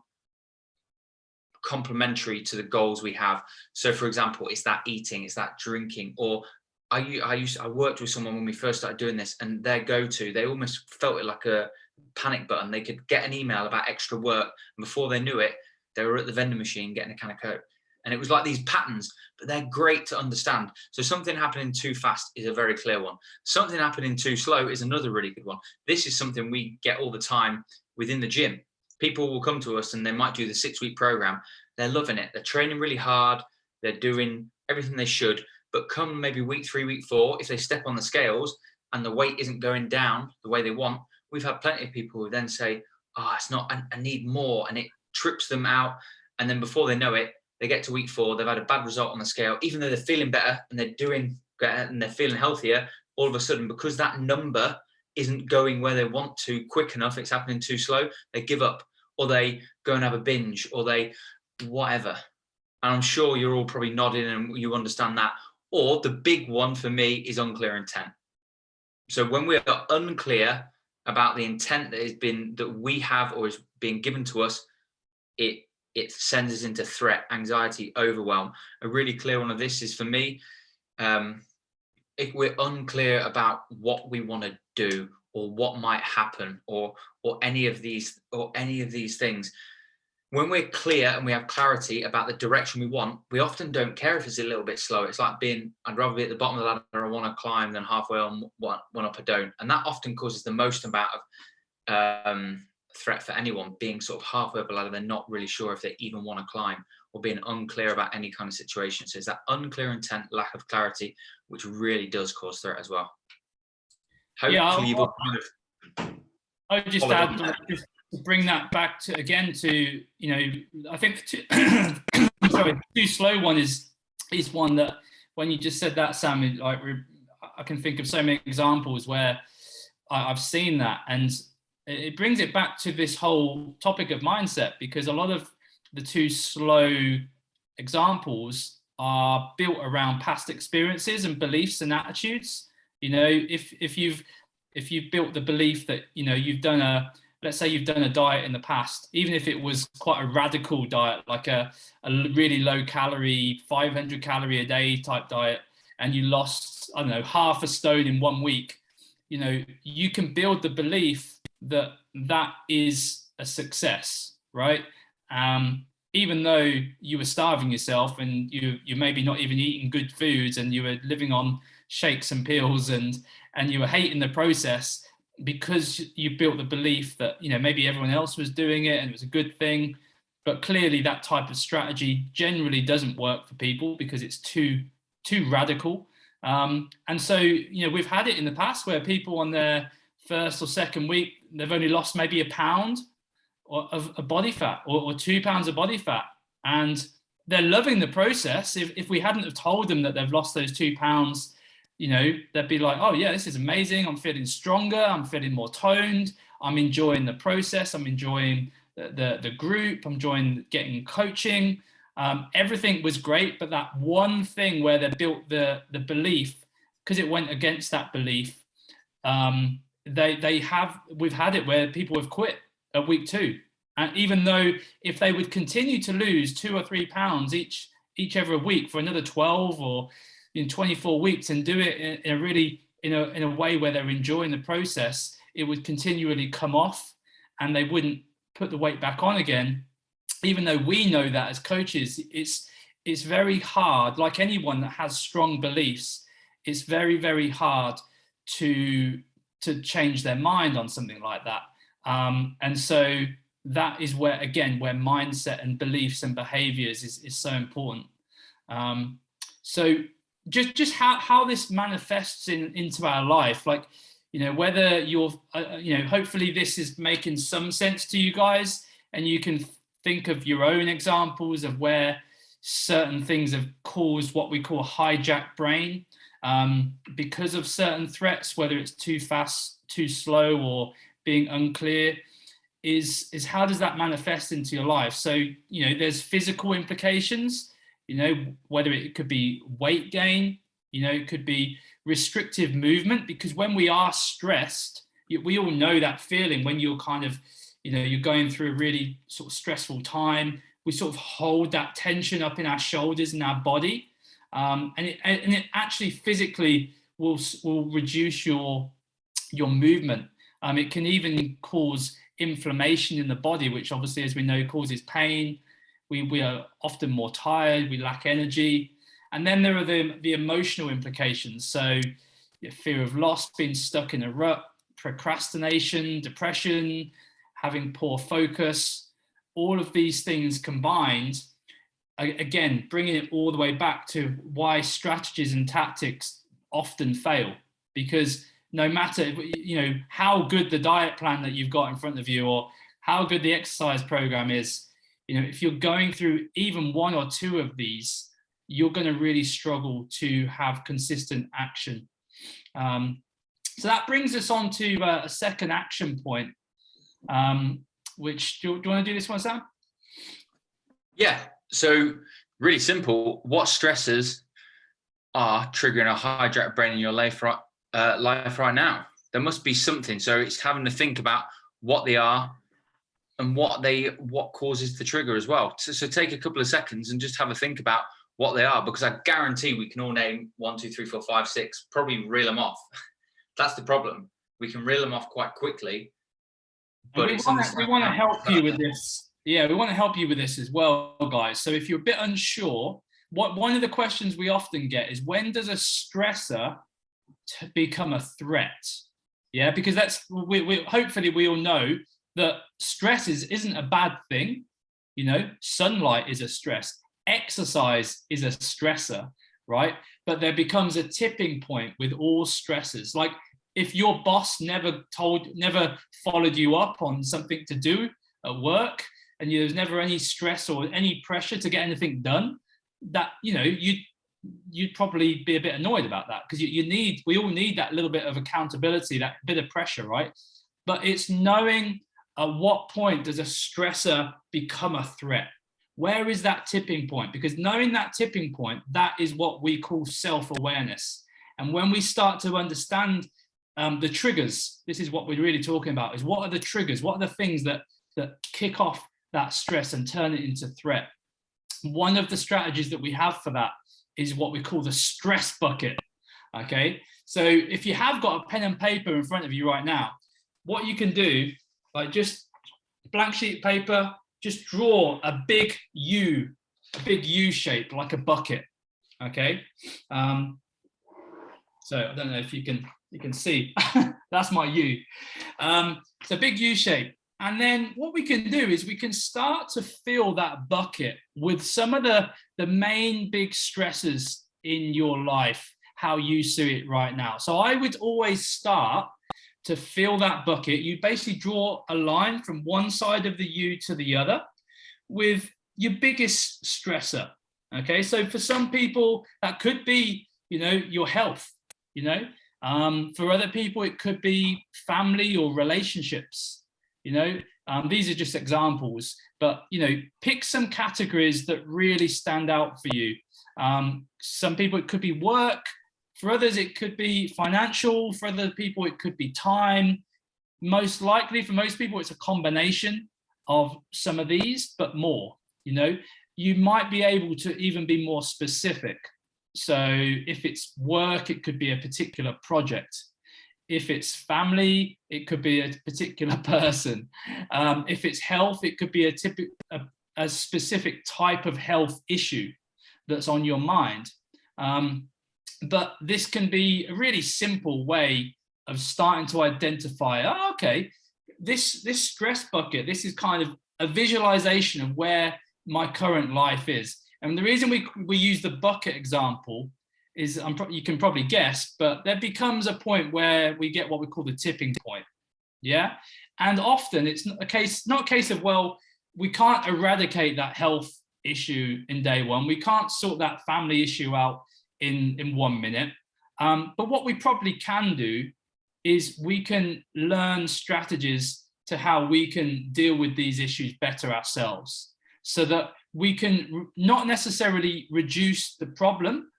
S3: complementary to the goals we have. So for example, it's that eating, it's that drinking, or I worked with someone when we first started doing this, and their go-to, they almost felt it like a panic button. They could get an email about extra work, and before they knew it, they were at the vending machine getting a can of Coke. And it was like these patterns, but they're great to understand. So something happening too fast is a very clear one. Something happening too slow is another really good one. This is something we get all the time within the gym. people will come to us and they might do the 6-week program. They're loving it. They're training really hard. They're doing everything they should. But come maybe week 3, week 4, if they step on the scales and the weight isn't going down the way they want, we've had plenty of people who then say, oh, it's not, I need more. And it trips them out. And then before they know it, they get to week 4, they've had a bad result on the scale, even though they're feeling better and they're doing better and they're feeling healthier. All of a sudden, because that number isn't going where they want to quick enough, it's happening too slow, they give up, or they go and have a binge, or they whatever. And I'm sure you're all probably nodding and you understand that. Or the big one for me is unclear intent. So when we are unclear about the intent that we have or is being given to us, it sends us into threat, anxiety, overwhelm. A really clear one of this is for me, if we're unclear about what we want to do or what might happen or any of these things, when we're clear and we have clarity about the direction we want, we often don't care if it's a little bit slow. It's like I'd rather be at the bottom of the ladder, I want to climb, than halfway on one up I don't. And that often causes the most amount of threat for anyone, being sort of halfway up a ladder, they're not really sure if they even want to climb, or being unclear about any kind of situation. So it's that unclear intent, lack of clarity, which really does cause threat as well. Hopefully you've all kind of
S1: I would just add, just to bring that back to I think too slow one is one that, when you just said that, Sam, like I can think of so many examples where I've seen that, and it brings it back to this whole topic of mindset, because a lot of the too slow examples are built around past experiences and beliefs and attitudes. If you've built the belief that let's say you've done a diet in the past, even if it was quite a radical diet, like a really low calorie, 500 calorie a day type diet, and you lost, I don't know, half a stone in 1 week, you can build the belief that is a success, right? Even though you were starving yourself and you maybe not even eating good foods, and you were living on shakes and pills, and you were hating the process, because you built the belief that maybe everyone else was doing it and it was a good thing. But clearly that type of strategy generally doesn't work for people, because it's too radical. And so we've had it in the past where people on their first or second week, they've only lost maybe a pound of body fat, or 2 pounds of body fat, and they're loving the process. If we hadn't have told them that they've lost those 2 pounds, they'd be like, oh yeah, this is amazing, I'm feeling stronger, I'm feeling more toned, I'm enjoying the process, I'm enjoying the group, I'm enjoying getting coaching, everything was great. But that one thing where they built the belief, because it went against that belief, we've had it where people have quit at week 2. And even though if they would continue to lose 2 or 3 pounds each every week for another 12 or 24 weeks, and do it in a way where they're enjoying the process, it would continually come off and they wouldn't put the weight back on again. Even though we know that as coaches, it's very hard. Like anyone that has strong beliefs, it's very, very hard to change their mind on something like that. And so that is where mindset and beliefs and behaviors is so important. So just how this manifests into our life, like, whether you're, hopefully this is making some sense to you guys, and you can think of your own examples of where certain things have caused what we call a hijacked brain, because of certain threats, whether it's too fast, too slow, or being unclear. Is how does that manifest into your life? So, there's physical implications, whether it could be weight gain, it could be restrictive movement, because when we are stressed, we all know that feeling when you're kind of, you're going through a really sort of stressful time. We sort of hold that tension up in our shoulders and our body, and it actually physically will reduce your movement. It can even cause inflammation in the body, which obviously, as we know, causes pain. We are often more tired, we lack energy. And then there are the emotional implications. So fear of loss, being stuck in a rut, procrastination, depression, having poor focus, all of these things combined, again, bringing it all the way back to why strategies and tactics often fail. Because no matter, how good the diet plan that you've got in front of you or how good the exercise program is, if you're going through even one or two of these, you're going to really struggle to have consistent action. So that brings us on to a second action point, which, do you want to do this one, Sam?
S3: Yeah, so really simple. What stressors are triggering a hijacked brain in your life right now? There must be something. So it's having to think about what they are and what causes the trigger as well. So take a couple of seconds and just have a think about what they are, because I guarantee we can all name 1, 2, 3, 4, 5, 6, probably reel them off. That's the problem. We can reel them off quite quickly. But
S1: we want to help you with this. Yeah, we want to help you with this as well, guys. So if you're a bit unsure, one of the questions we often get is, when does a stressor become a threat? Yeah, because we hopefully we all know that stress isn't a bad thing. Sunlight is a stress. Exercise is a stressor, right? But there becomes a tipping point with all stressors. Like if your boss never followed you up on something to do at work, and there's never any stress or any pressure to get anything done, that you'd probably be a bit annoyed about that, because we all need that little bit of accountability, that bit of pressure, right? But it's knowing at what point does a stressor become a threat? Where is that tipping point? Because knowing that tipping point, that is what we call self-awareness. And when we start to understand the triggers, this is what we're really talking about, is what are the triggers? What are the things that kick off that stress and turn it into threat? One of the strategies that we have for that is what we call the stress bucket. Okay, so if you have got a pen and paper in front of you right now, what you can do, like just blank sheet paper, just draw a big U shape, like a bucket. Okay, so I don't know if you can see, that's my U. It's a big U shape. And then what we can do is we can start to fill that bucket with some of the main big stresses in your life, how you see it right now. So I would always start to fill that bucket. You basically draw a line from one side of the U to the other with your biggest stressor. Okay, so for some people that could be, your health, for other people it could be family or relationships. These are just examples, but pick some categories that really stand out for you. Some people it could be work, for others it could be financial, for other people it could be time. Most likely for most people it's a combination of some of these, but more. You might be able to even be more specific. So if it's work, it could be a particular project. If it's family, it could be a particular person. If it's health, it could be a specific type of health issue that's on your mind. But this can be a really simple way of starting to identify, okay, this stress bucket, this is kind of a visualization of where my current life is. And the reason we use the bucket example is, you can probably guess, but there becomes a point where we get what we call the tipping point. Yeah. And often it's not a case of, well, we can't eradicate that health issue in day one. We can't sort that family issue out in 1 minute. But what we probably can do is we can learn strategies to how we can deal with these issues better ourselves, so that we can not necessarily reduce the problem,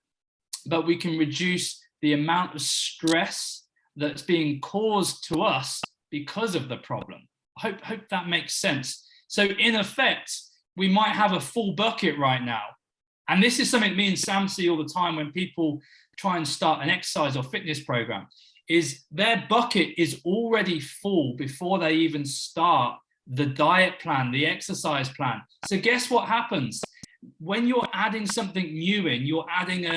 S1: but we can reduce the amount of stress that's being caused to us because of the problem. I hope that makes sense. So in effect, we might have a full bucket right now. And this is something me and Sam see all the time when people try and start an exercise or fitness program, is their bucket is already full before they even start the diet plan, the exercise plan. So guess what happens? When you're adding something new in, you're adding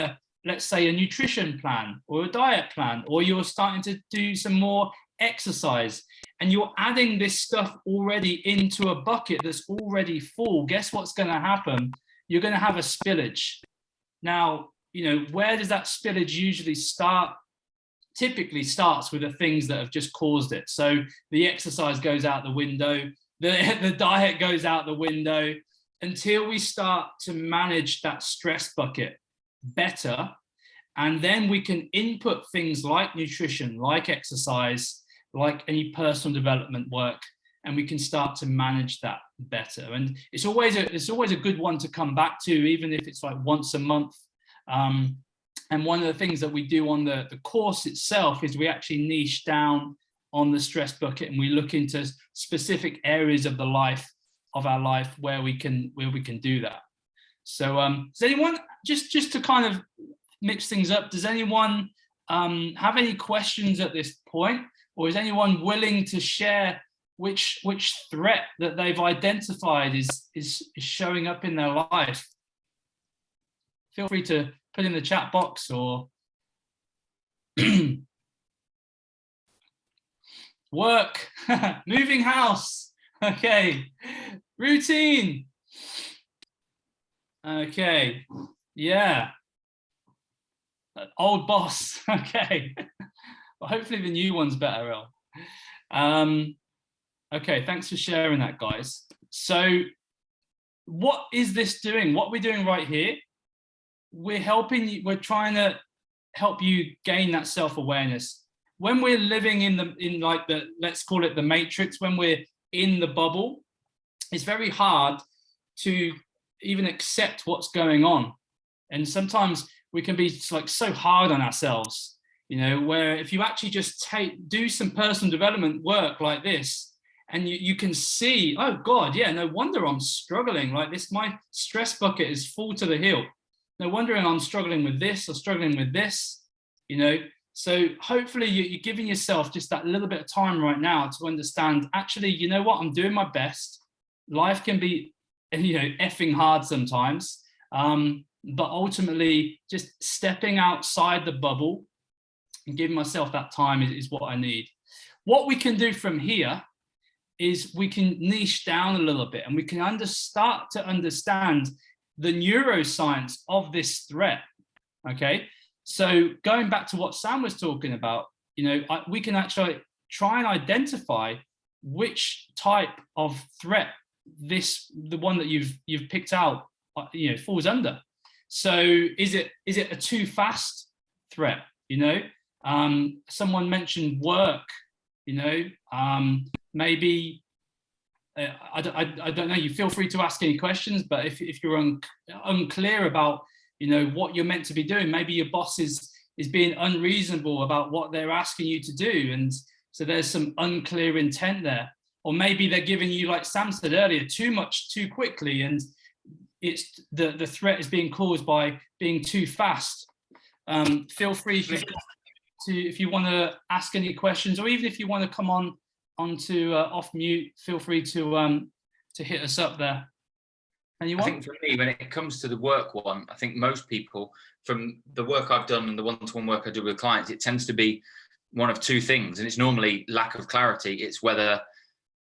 S1: let's say a nutrition plan or a diet plan, or you're starting to do some more exercise, and you're adding this stuff already into a bucket that's already full, guess what's going to happen? You're going to have a spillage. Now, you know, where does that spillage usually start? Typically starts with the things that have just caused it. So the exercise goes out the window, the diet goes out the window, until we start to manage that stress bucket better. And then we can input things like nutrition, like exercise, like any personal development work, and we can start to manage that better. And it's always a good one to come back to, even if it's like once a month. And one of the things that we do on the course itself is we actually niche down on the stress bucket, and we look into specific areas of our life where we can do that. So does anyone, just to kind of mix things up, does anyone have any questions at this point, or is anyone willing to share which threat that they've identified is showing up in their life? Feel free to put in the chat box, or work, moving house, okay, routine, okay, yeah, old boss, okay. Well, hopefully the new one's better, El. Okay, thanks for sharing that, guys. So what is this doing? What we're doing right here, we're helping you, we're trying to help you gain that self-awareness. When we're living in like the, let's call it the matrix, when we're in the bubble, it's very hard to even accept what's going on. And sometimes we can be like so hard on ourselves, you know, where if you actually just do some personal development work like this, and you can see, oh God, yeah, no wonder I'm struggling like this. My stress bucket is full to the hill. No wonder I'm struggling with this or struggling with this, you know. So hopefully you're giving yourself just that little bit of time right now to understand, actually, you know what, I'm doing my best. Life can be, you know, effing hard sometimes. But ultimately just stepping outside the bubble and giving myself that time is what I need. What we can do from here is we can niche down a little bit, and we can start to understand the neuroscience of this threat. Okay, so going back to what Sam was talking about, you know, we can actually try and identify which type of threat the one that you've picked out, you know, falls under. So is it a too fast threat? You know, someone mentioned work. You know, maybe I don't know. You feel free to ask any questions, but if you're unclear about, you know, what you're meant to be doing, maybe your boss is being unreasonable about what they're asking you to do, and so there's some unclear intent there. Or maybe they're giving you, like Sam said earlier, too much too quickly, and it's the threat is being caused by being too fast. Feel free if you want to ask any questions, or even if you want to come onto off mute, feel free to hit us up there. I
S3: think for me, when it comes to the work one, I think most people, from the work I've done and the one-to-one work I do with clients, it tends to be one of two things, and it's normally lack of clarity. It's whether,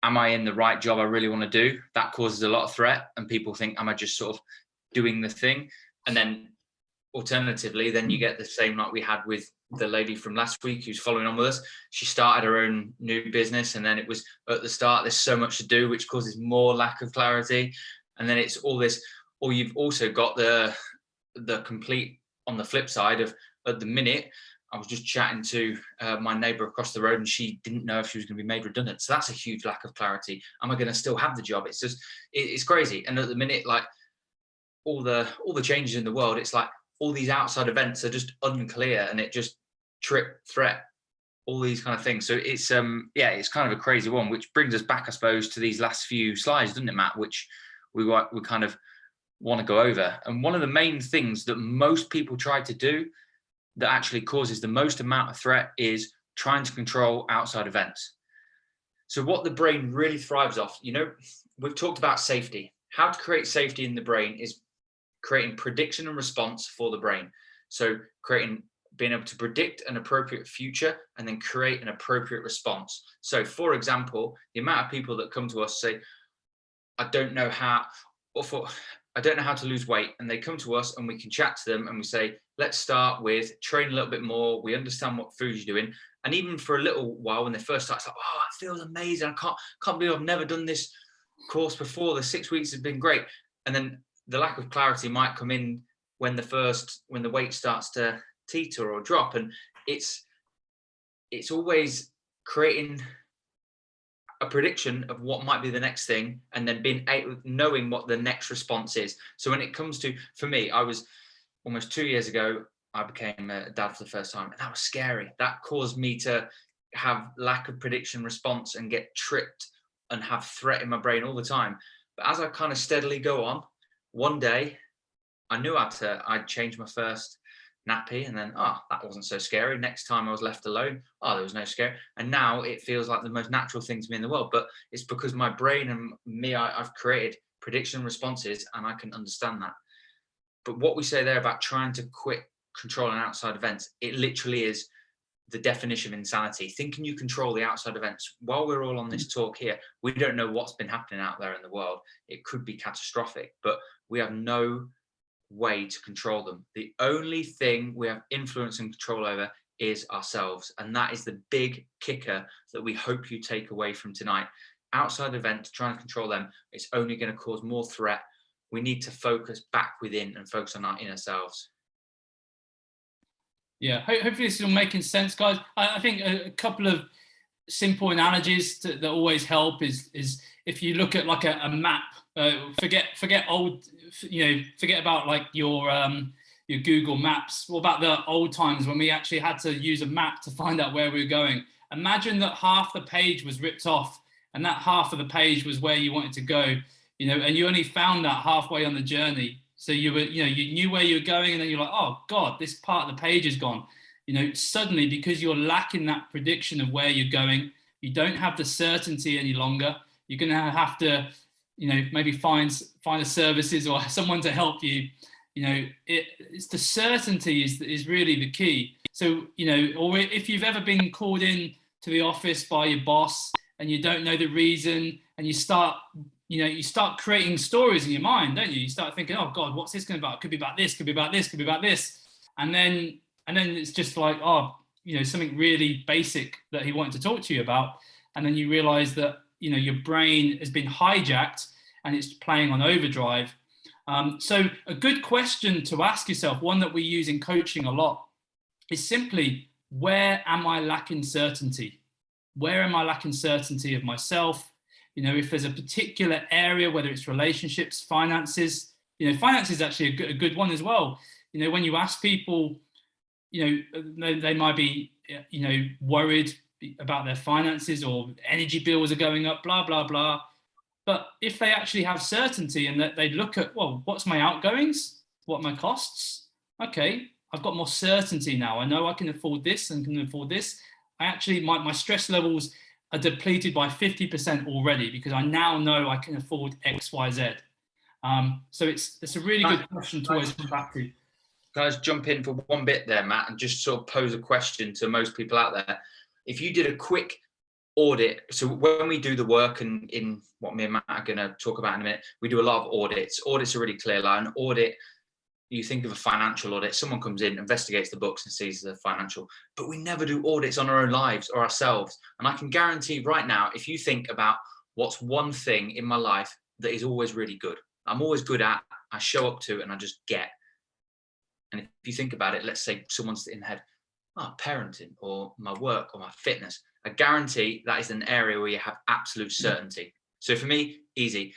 S3: am I in the right job I really want to do? That causes a lot of threat, and people think, am I just sort of doing the thing? And then alternatively, then you get the same like we had with the lady from last week who's following on with us. She started her own new business, and then it was at the start, there's so much to do, which causes more lack of clarity. And then it's all this, or you've also got the complete on the flip side of, at the minute, I was just chatting to my neighbour across the road, and she didn't know if she was going to be made redundant. So that's a huge lack of clarity. Am I going to still have the job? It's just, it's crazy. And at the minute, like all the changes in the world, it's like all these outside events are just unclear, and it just threat, all these kind of things. So it's yeah, it's kind of a crazy one, which brings us back, I suppose, to these last few slides, doesn't it, Matt? Which we kind of want to go over. And one of the main things that most people try to do that actually causes the most amount of threat is trying to control outside events. So what the brain really thrives off, you know, we've talked about safety. How to create safety in the brain is creating prediction and response for the brain. So creating being able to predict an appropriate future and then create an appropriate response. So for example, the amount of people that come to us say, I don't know how to lose weight, and they come to us and we can chat to them and we say, let's start with train a little bit more. We understand what food you're doing. And even for a little while when they first start, it's like, oh, it feels amazing. I can't believe I've never done this course before. The 6 weeks has been great. And then the lack of clarity might come in when the weight starts to teeter or drop. And it's always creating a prediction of what might be the next thing, and then knowing what the next response is. So when it comes to, for me, I was almost 2 years ago, I became a dad for the first time, and that was scary. That caused me to have lack of prediction response and get tripped and have threat in my brain all the time. But as I kind of steadily go on, one day I knew I'd change my first nappy, and then that wasn't so scary. Next time I was left alone, there was no scare, and now it feels like the most natural thing to me in the world. But it's because my brain and me, I've created prediction responses, and I can understand that. But what we say there about trying to quit controlling outside events, it literally is the definition of insanity. Thinking you control the outside events. While we're all on this talk here, we don't know what's been happening out there in the world. It could be catastrophic, but we have no way to control them. The only thing we have influence and control over is ourselves, and that is the big kicker that we hope you take away from tonight. Outside events, trying to control them, it's only going to cause more threat. We need to focus back within and focus on our inner selves.
S1: Yeah, hopefully this is all making sense, guys. I think a couple of simple analogies that always help is if you look at like a map. Forget old, forget about like your Google Maps. What about the old times when we actually had to use a map to find out where we were going? Imagine that half the page was ripped off, and that half of the page was where you wanted to go, and you only found that halfway on the journey. So you knew where you were going, and then you're like, oh God, this part of the page is gone. Suddenly, because you're lacking that prediction of where you're going, you don't have the certainty any longer. You're going to have to, maybe find the services or someone to help you. It's the certainty is really the key. So, or if you've ever been called in to the office by your boss and you don't know the reason, and you start creating stories in your mind, don't you? You start thinking, oh God, what's this going to be about? It could be about this, could be about this, could be about this. And then it's just like, something really basic that he wanted to talk to you about. And then you realize that, your brain has been hijacked and it's playing on overdrive. So a good question to ask yourself, one that we use in coaching a lot, is simply, where am I lacking certainty? Where am I lacking certainty of myself? If there's a particular area, whether it's relationships, finances, finances is actually a good one as well. When you ask people, they might be, worried about their finances, or energy bills are going up, blah, blah, blah. But if they actually have certainty and that they look at, well, what's my outgoings? What are my costs? Okay, I've got more certainty now. I know I can afford this and can afford this. I actually, my stress levels are depleted by 50% already, because I now know I can afford X, Y, Z. So it's a really good question to always come back to.
S3: Can I just jump in for one bit there, Matt, and just sort of pose a question to most people out there? If you did a quick audit, so when we do the work, and in what me and Matt are going to talk about in a minute, we do a lot of audits. Audits are really clear. Like an audit, you think of a financial audit, someone comes in, investigates the books and sees the financial, but we never do audits on our own lives or ourselves. And I can guarantee right now, if you think about what's one thing in my life that is always really good, I'm always good at, I show up to, and I just get. And if you think about it, let's say someone's in the head, parenting, or my work, or my fitness, I guarantee that is an area where you have absolute certainty. So for me, easy.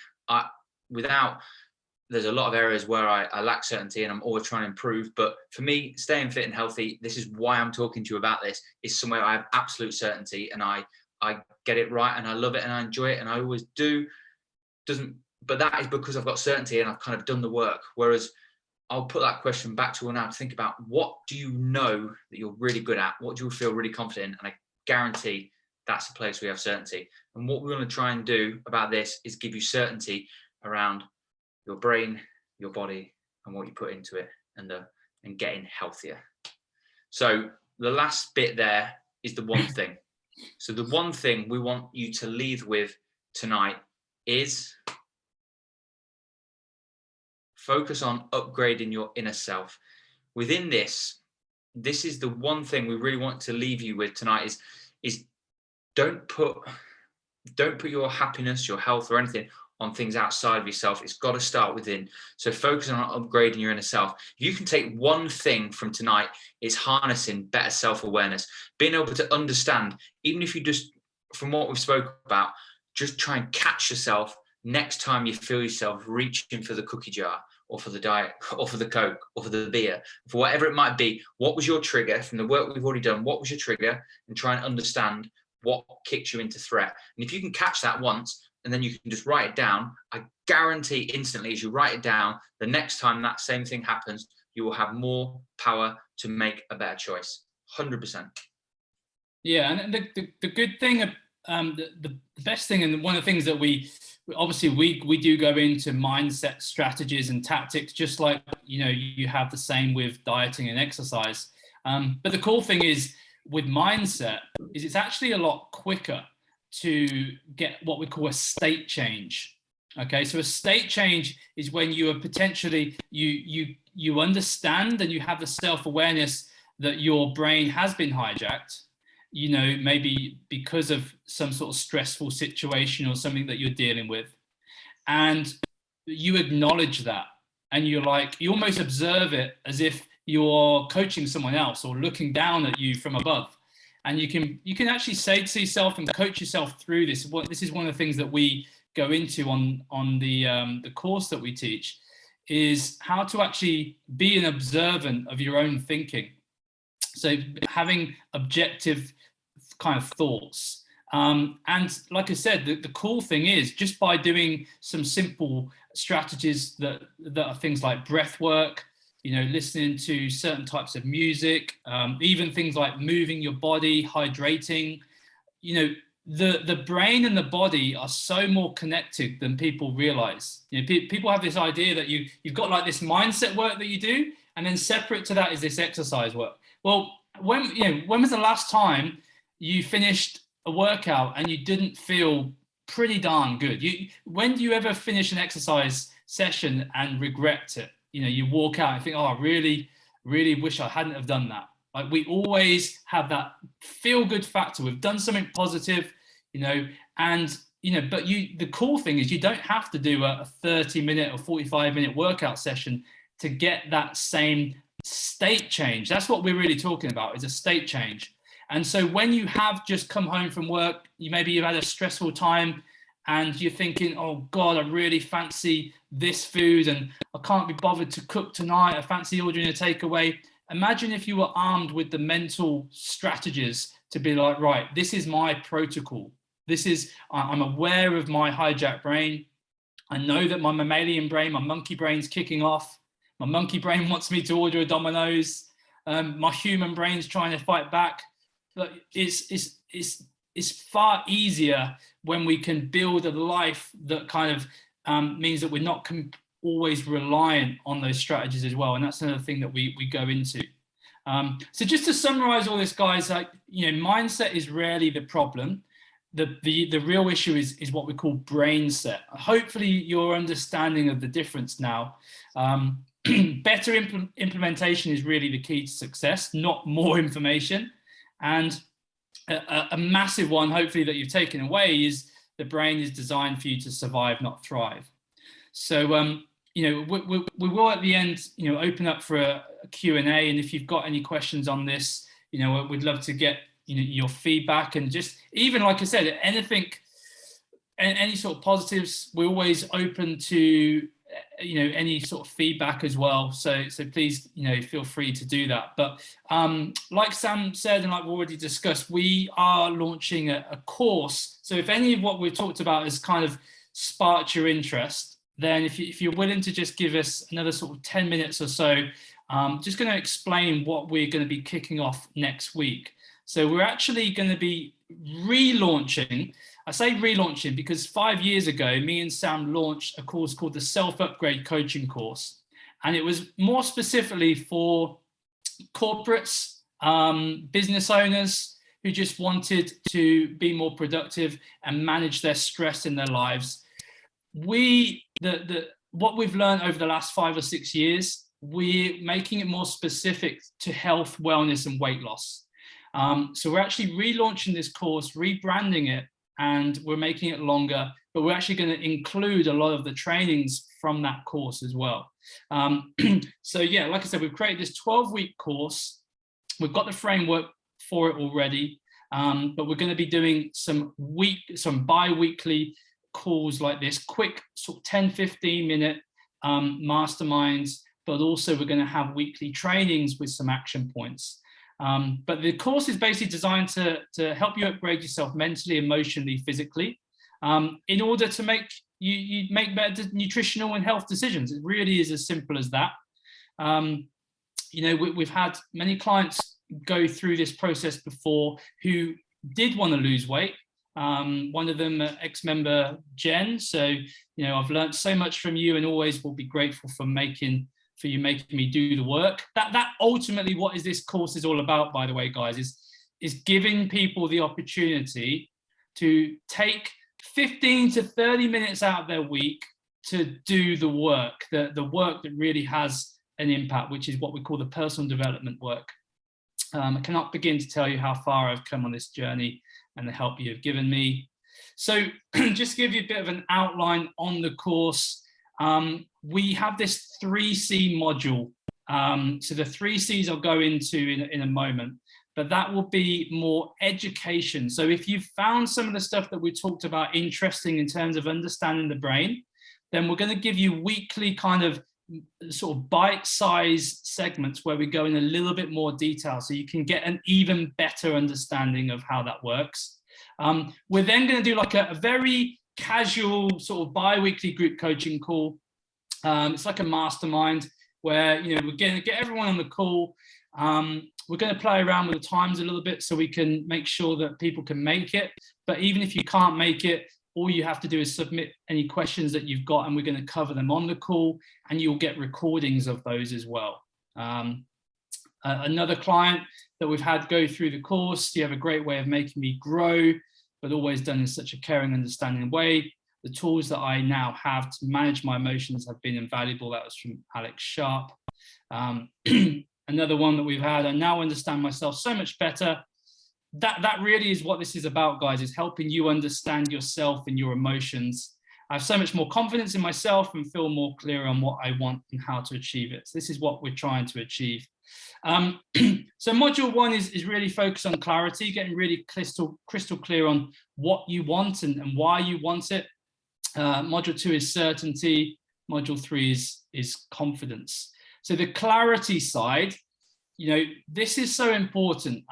S3: There's a lot of areas where I lack certainty and I'm always trying to improve. But for me, staying fit and healthy, this is why I'm talking to you about this, is somewhere I have absolute certainty, and I get it right, and I love it, and I enjoy it, and I always do. But that is because I've got certainty and I've kind of done the work. Whereas I'll put that question back to you now to think about, what do you know that you're really good at? What do you feel really confident in? And I guarantee that's the place we have certainty. And what we want to try and do about this is give you certainty around your brain, your body, and what you put into it, and getting healthier. So the last bit there is the one thing. So the one thing we want you to leave with tonight is focus on upgrading your inner self. Within this is the one thing we really want to leave you with tonight is don't put your happiness, your health, or anything on things outside of yourself. It's got to start within. So focus on upgrading your inner self. If you can take one thing from tonight, it's harnessing better self-awareness, being able to understand, even if you just, from what we've spoken about, just try and catch yourself next time you feel yourself reaching for the cookie jar or for the diet or for the Coke or for the beer, for whatever it might be. What was your trigger from the work we've already done? What was your trigger? And try and understand what kicked you into threat. And if you can catch that once, and then you can just write it down, I guarantee instantly as you write it down, the next time that same thing happens, you will have more power to make a better choice. 100%.
S1: Yeah, and the good thing, the best thing, and one of the things that we do go into mindset strategies and tactics, just like, you know, you have the same with dieting and exercise. But the cool thing is with mindset is it's actually a lot quicker to get what we call a state change. Okay, so a state change is when you are potentially, you understand and you have the self-awareness that your brain has been hijacked, you know, maybe because of some sort of stressful situation or something that you're dealing with. And you acknowledge that, and you're like, you almost observe it as if you're coaching someone else or looking down at you from above. And you can actually say to yourself and coach yourself through this. This is one of the things that we go into on the course that we teach, is how to actually be an observant of your own thinking. So having objective kind of thoughts. And like I said, the cool thing is just by doing some simple strategies that are things like breath work, you know, listening to certain types of music, even things like moving your body, hydrating, you know, the brain and the body are so more connected than people realize. You know, people have this idea that you've got like this mindset work that you do, and then separate to that is this exercise work. Well, when was the last time you finished a workout and you didn't feel pretty darn good? When do you ever finish an exercise session and regret it? You know, you walk out and think, oh, I really, really wish I hadn't have done that. Like, we always have that feel good factor. We've done something positive, you know, and, you know, but the cool thing is you don't have to do a 30-minute or 45-minute workout session to get that same state change. That's what we're really talking about, is a state change. And so when you have just come home from work, maybe you've had a stressful time and you're thinking, oh God, I really fancy this food and I can't be bothered to cook tonight. I fancy ordering a takeaway. Imagine if you were armed with the mental strategies to be like, right, this is my protocol. I'm aware of my hijacked brain. I know that my mammalian brain, my monkey brain's kicking off. My monkey brain wants me to order a Domino's. My human brain's trying to fight back. But it's far easier when we can build a life that kind of means that we're not always reliant on those strategies as well. And that's another thing that we go into. So just to summarize all this, guys, like, you know, mindset is rarely the problem. The real issue is what we call brain set. Hopefully you're understanding of the difference now. Better implementation is really the key to success, not more information. And a massive one, hopefully, that you've taken away is the brain is designed for you to survive, not thrive. So, you know, we will at the end, you know, open up for a Q&A. And if you've got any questions on this, you know, we'd love to get, you know, your feedback, and just even, like I said, anything, any sort of positives, we're always open to, you know, any sort of feedback as well. So please, you know, feel free to do that. But like Sam said, and like we already discussed, we are launching a course. So if any of what we've talked about has kind of sparked your interest, then if you're willing to just give us another sort of 10 minutes or so, just going to explain what we're going to be kicking off next week. So we're actually going to be relaunching. I say relaunching because 5 years ago, me and Sam launched a course called the Self-Upgrade Coaching Course. And it was more specifically for corporates business owners who just wanted to be more productive and manage their stress in their lives. What we've learned over the last 5 or 6 years, we're making it more specific to health, wellness, and weight loss. So we're actually relaunching this course, rebranding it, and we're making it longer, but we're actually going to include a lot of the trainings from that course as well. So yeah, like I said, we've created this 12-week course. We've got the framework for it already, but we're going to be doing some bi-weekly calls like this, quick sort of 10-15 minute masterminds, but also we're going to have weekly trainings with some action points. But the course is basically designed to help you upgrade yourself mentally, emotionally, physically, in order to make you make better nutritional and health decisions. It really is as simple as that. You know, we've had many clients go through this process before who did want to lose weight. One of them, ex-member Jen. So, you know, I've learned so much from you and always will be grateful for you making me do the work. That ultimately what is this course is all about, by the way, guys, is giving people the opportunity to take 15 to 30 minutes out of their week to do the work, the work that really has an impact, which is what we call the personal development work. I cannot begin to tell you how far I've come on this journey and the help you have given me. So just to give you a bit of an outline on the course, we have this 3C module. So the 3 C's I'll go into in a moment, but that will be more education. So if you've found some of the stuff that we talked about interesting in terms of understanding the brain, then we're going to give you weekly kind of sort of bite-sized segments where we go in a little bit more detail so you can get an even better understanding of how that works. We're then going to do like a very casual sort of bi-weekly group coaching call. It's like a mastermind where, you know, we're going to get everyone on the call. We're going to play around with the times a little bit so we can make sure that people can make it. But even if you can't make it, all you have to do is submit any questions that you've got, and we're going to cover them on the call, and you'll get recordings of those as well. Another client that we've had go through the course, you have a great way of making me grow, but always done in such a caring, understanding way. The tools that I now have to manage my emotions have been invaluable. That was from Alex Sharp. Another one that we've had, I now understand myself so much better. That really is what this is about, guys, is helping you understand yourself and your emotions. I have so much more confidence in myself and feel more clear on what I want and how to achieve it. So this is what we're trying to achieve. So module 1 is really focused on clarity, getting really crystal clear on what you want and why you want it. Module 2 is certainty. Module 3 is confidence. So the clarity side, you know, this is so important.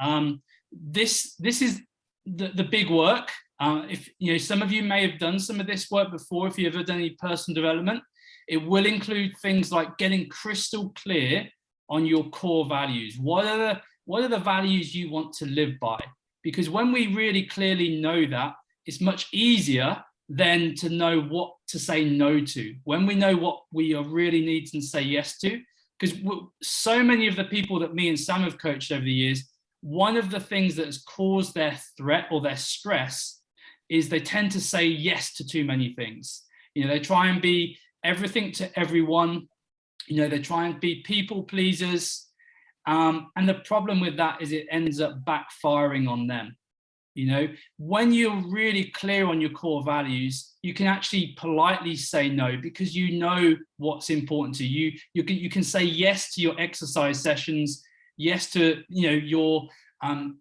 S1: This is the big work. If you know, some of you may have done some of this work before. If you've ever done any personal development, it will include things like getting crystal clear on your core values. What are the values you want to live by? Because when we really clearly know that, it's much easier then to know what to say no to. When we know what we are really need to say yes to, because so many of the people that me and Sam have coached over the years, one of the things that has caused their threat or their stress is they tend to say yes to too many things. You know, they try and be everything to everyone. You know, they try and be people pleasers. And the problem with that is it ends up backfiring on them. You know, when you're really clear on your core values, you can actually politely say no because you know what's important to you. You can say yes to your exercise sessions, yes to, you know,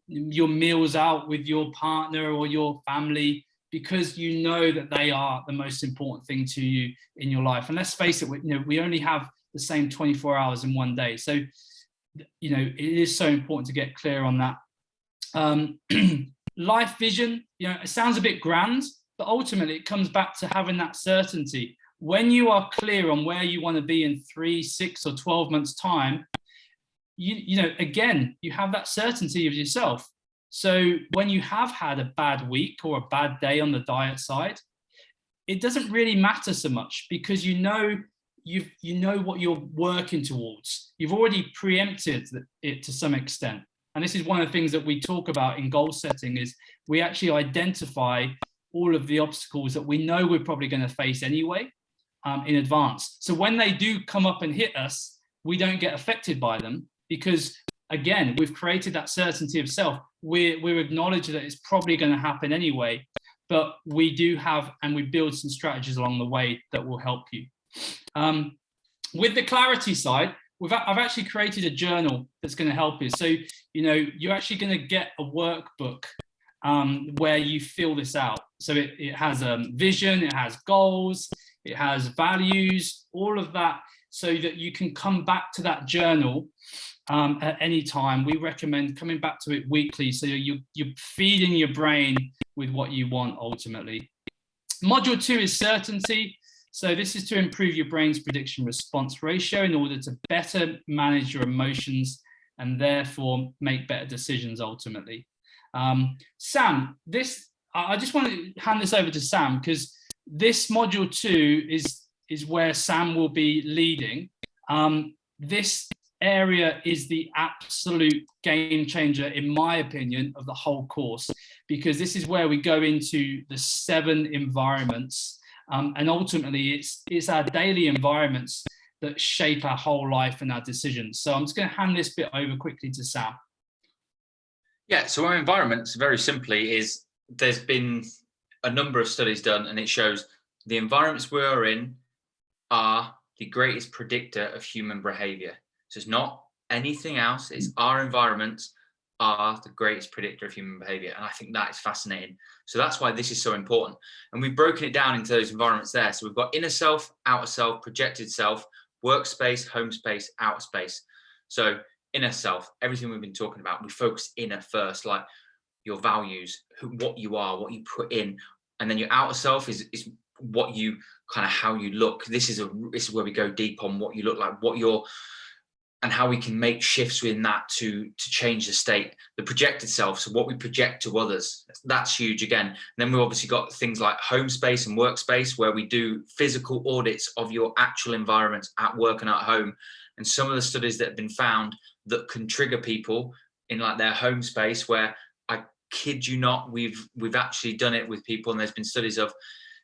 S1: your meals out with your partner or your family, because you know that they are the most important thing to you in your life. And let's face it, you know, we only have the same 24 hours in one day. So, you know, it is so important to get clear on that. Life vision, you know, it sounds a bit grand, but ultimately it comes back to having that certainty. When you are clear on where you want to be in 3, 6, or 12 months' time, you know, again, you have that certainty of yourself. So when you have had a bad week or a bad day on the diet side, it doesn't really matter so much because you know what you're working towards. You've already preempted it to some extent. And this is one of the things that we talk about in goal setting, is we actually identify all of the obstacles that we know we're probably going to face anyway in advance. So when they do come up and hit us, we don't get affected by them, because again, we've created that certainty of self. We're acknowledging that it's probably going to happen anyway, but we do have, and we build some strategies along the way that will help you. With the clarity side, I've actually created a journal that's going to help you. So, you're actually going to get a workbook where you fill this out. So it has a vision, it has goals, it has values, all of that, so that you can come back to that journal at any time. We recommend coming back to it weekly, so you're feeding your brain with what you want ultimately. Module 2 is certainty. So this is to improve your brain's prediction response ratio in order to better manage your emotions and therefore make better decisions ultimately. Sam, I just want to hand this over to Sam, because this module 2 is where Sam will be leading. This area is the absolute game changer, in my opinion, of the whole course, because this is where we go into the 7 environments. And ultimately, it's our daily environments that shape our whole life and our decisions. So I'm just going to hand this bit over quickly to Sam.
S3: Yeah, so our environments, very simply, is there's been a number of studies done, and it shows the environments we're in are the greatest predictor of human behavior. So it's not anything else, it's our environments are the greatest predictor of human behavior. And I think that is fascinating. So that's why this is so important. And we've broken it down into those environments there. So we've got inner self, outer self, projected self, workspace, home space, outer space. So inner self, everything we've been talking about, we focus inner first, like your values, what you are, what you put in. And then your outer self is what you kind of, how you look. This is where we go deep on what you look like, what you're, and how we can make shifts within that to change the state. The projected self, so what we project to others, that's huge again. And then we've obviously got things like home space and workspace, where we do physical audits of your actual environments at work and at home. And some of the studies that have been found that can trigger people in like their home space, where I kid you not, we've actually done it with people, and there's been studies of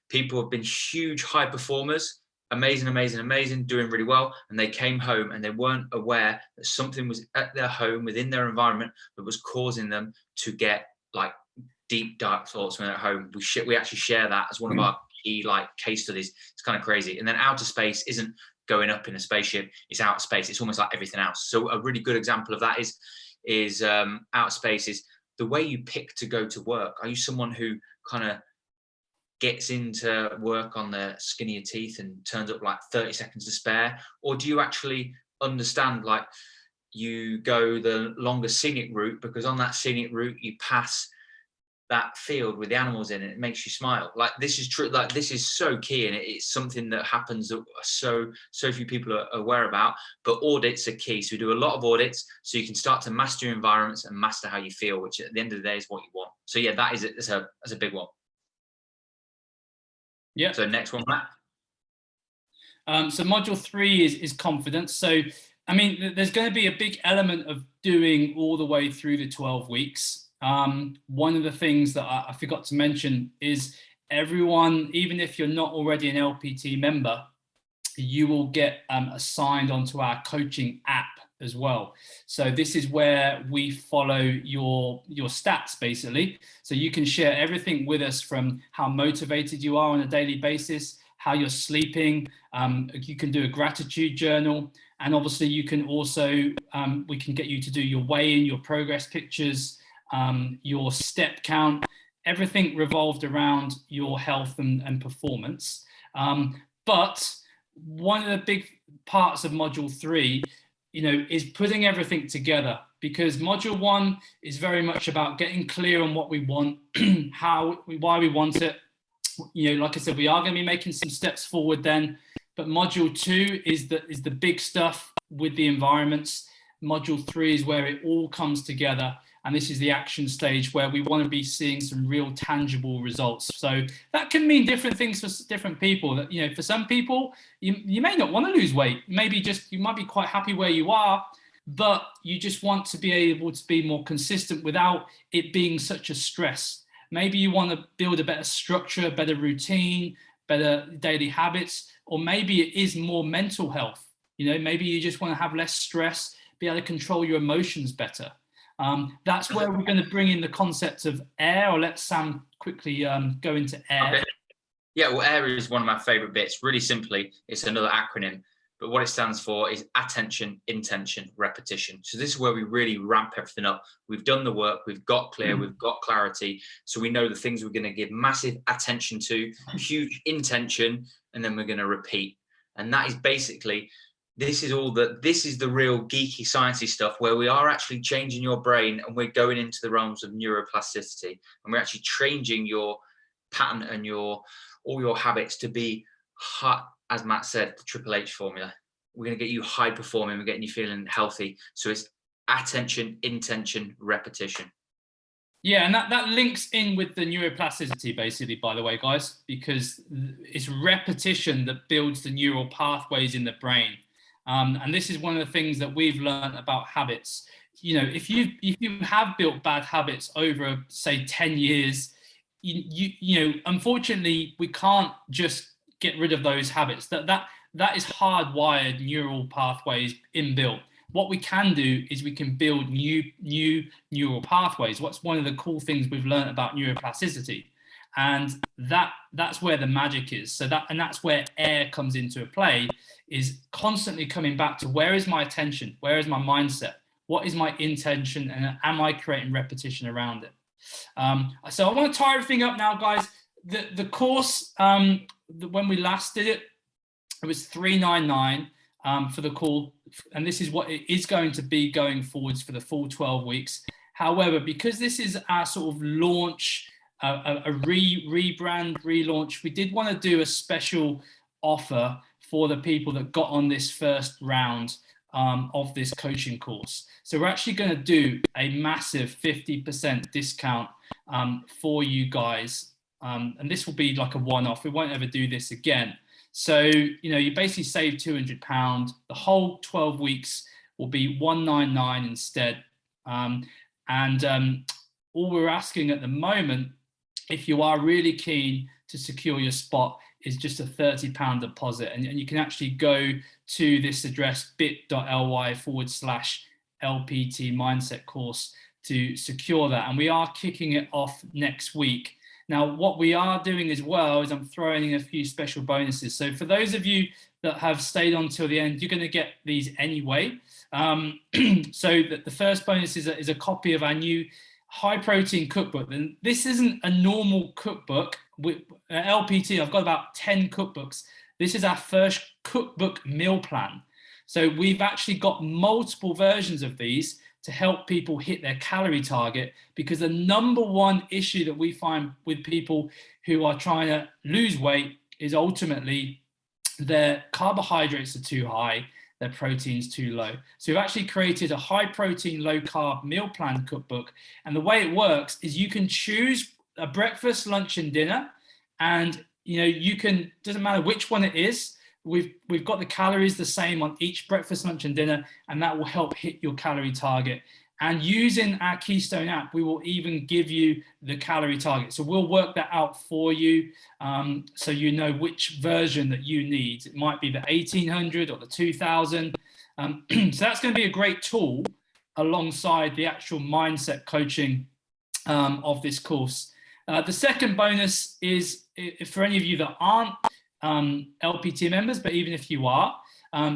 S3: people who have been huge high performers, amazing, doing really well, and they came home and they weren't aware that something was at their home, within their environment, that was causing them to get like deep dark thoughts when they're at home. We actually share that as one of our key like case studies. It's kind of crazy. And then outer space isn't going up in a spaceship, it's outer space. It's almost like everything else. So a really good example of that is outer space is the way you pick to go to work. Are you someone who kind of gets into work on the skin of your teeth and turns up like 30 seconds to spare? Or do you actually understand, like, you go the longer scenic route, because on that scenic route you pass that field with the animals in it, it makes you smile? Like, this is true, like this is so key, and it's something that happens that so few people are aware about. But audits are key, so we do a lot of audits so you can start to master your environments and master how you feel, which at the end of the day is what you want. So yeah, that's a big one.
S1: Yeah.
S3: So next one, Matt.
S1: So module 3 is confidence. So, I mean, there's going to be a big element of doing all the way through the 12 weeks. One of the things that I forgot to mention is everyone, even if you're not already an LPT member, you will get assigned onto our coaching app as well. So this is where we follow your stats basically. So you can share everything with us, from how motivated you are on a daily basis, how you're sleeping. You can do a gratitude journal, and obviously you can also, we can get you to do your weigh-in, your progress pictures, your step count, everything revolved around your health and performance. But one of the big parts of module 3, is putting everything together, because module 1 is very much about getting clear on what we want, why we want it. Like I said, we are going to be making some steps forward then, but module 2 is the big stuff with the environments. Module 3 is where it all comes together, and this is the action stage where we want to be seeing some real tangible results. So that can mean different things for different people. That, for some people, you may not want to lose weight. Maybe just you might be quite happy where you are, but you just want to be able to be more consistent without it being such a stress. Maybe you want to build a better structure, better routine, better daily habits, or maybe it is more mental health. Maybe you just want to have less stress, be able to control your emotions better. That's where we're going to bring in the concept of AIR, or let Sam quickly go into AIR.
S3: Okay. Yeah, well, AIR is one of my favorite bits. Really simply, it's another acronym, but what it stands for is attention, intention, repetition. So this is where we really ramp everything up. We've done the work, we've got clear, we've got clarity. So we know the things we're going to give massive attention to, huge intention, and then we're going to repeat. And that is basically, this is the real geeky sciencey stuff, where we are actually changing your brain, and we're going into the realms of neuroplasticity, and we're actually changing your pattern and all your habits to be hot, as Matt said, the Triple H formula. We're going to get you high performing, we're getting you feeling healthy. So it's attention, intention, repetition.
S1: Yeah, and that links in with the neuroplasticity, basically, by the way, guys, because it's repetition that builds the neural pathways in the brain. And this is one of the things that we've learned about habits. If you have built bad habits over, say, 10 years, unfortunately, we can't just get rid of those habits. That is hardwired neural pathways inbuilt. What we can do is we can build new neural pathways. What's one of the cool things we've learned about neuroplasticity, and that's where the magic is. That's where AIR comes into play, is constantly coming back to, where is my attention, where is my mindset, what is my intention, and am I creating repetition around it? So I want to tie everything up now, guys. The course, when we last did it, it was $399 for the call, and this is what it is going to be going forwards for the full 12 weeks. However, because this is our sort of launch, a rebrand, relaunch, we did want to do a special offer for the people that got on this first round of this coaching course. So we're actually going to do a massive 50% discount for you guys. And this will be like a one-off. We won't ever do this again. So, you basically save £200. The whole 12 weeks will be $199 instead. All we're asking at the moment, if you are really keen to secure your spot, is just a £30 deposit. And you can actually go to this address, bit.ly/LPT mindset course, to secure that. And we are kicking it off next week. Now, what we are doing as well is I'm throwing in a few special bonuses. So for those of you that have stayed on till the end, you're going to get these anyway. So the first bonus is a copy of our new high protein cookbook. And this isn't a normal cookbook. With LPT, I've got about 10 cookbooks. This is our first cookbook meal plan. So we've actually got multiple versions of these to help people hit their calorie target, because the number one issue that we find with people who are trying to lose weight is ultimately their carbohydrates are too high, their protein's too low. So we've actually created a high protein, low carb meal plan cookbook. And the way it works is you can choose a breakfast, lunch, and dinner. And you can, doesn't matter which one it is, we've got the calories the same on each breakfast, lunch, and dinner, and that will help hit your calorie target. And using our Keystone app, we will even give you the calorie target. So we'll work that out for you, so you know which version that you need. It might be the 1800 or the 2000. So that's going to be a great tool alongside the actual mindset coaching of this course. The second bonus is, for any of you that aren't LPT members, but even if you are,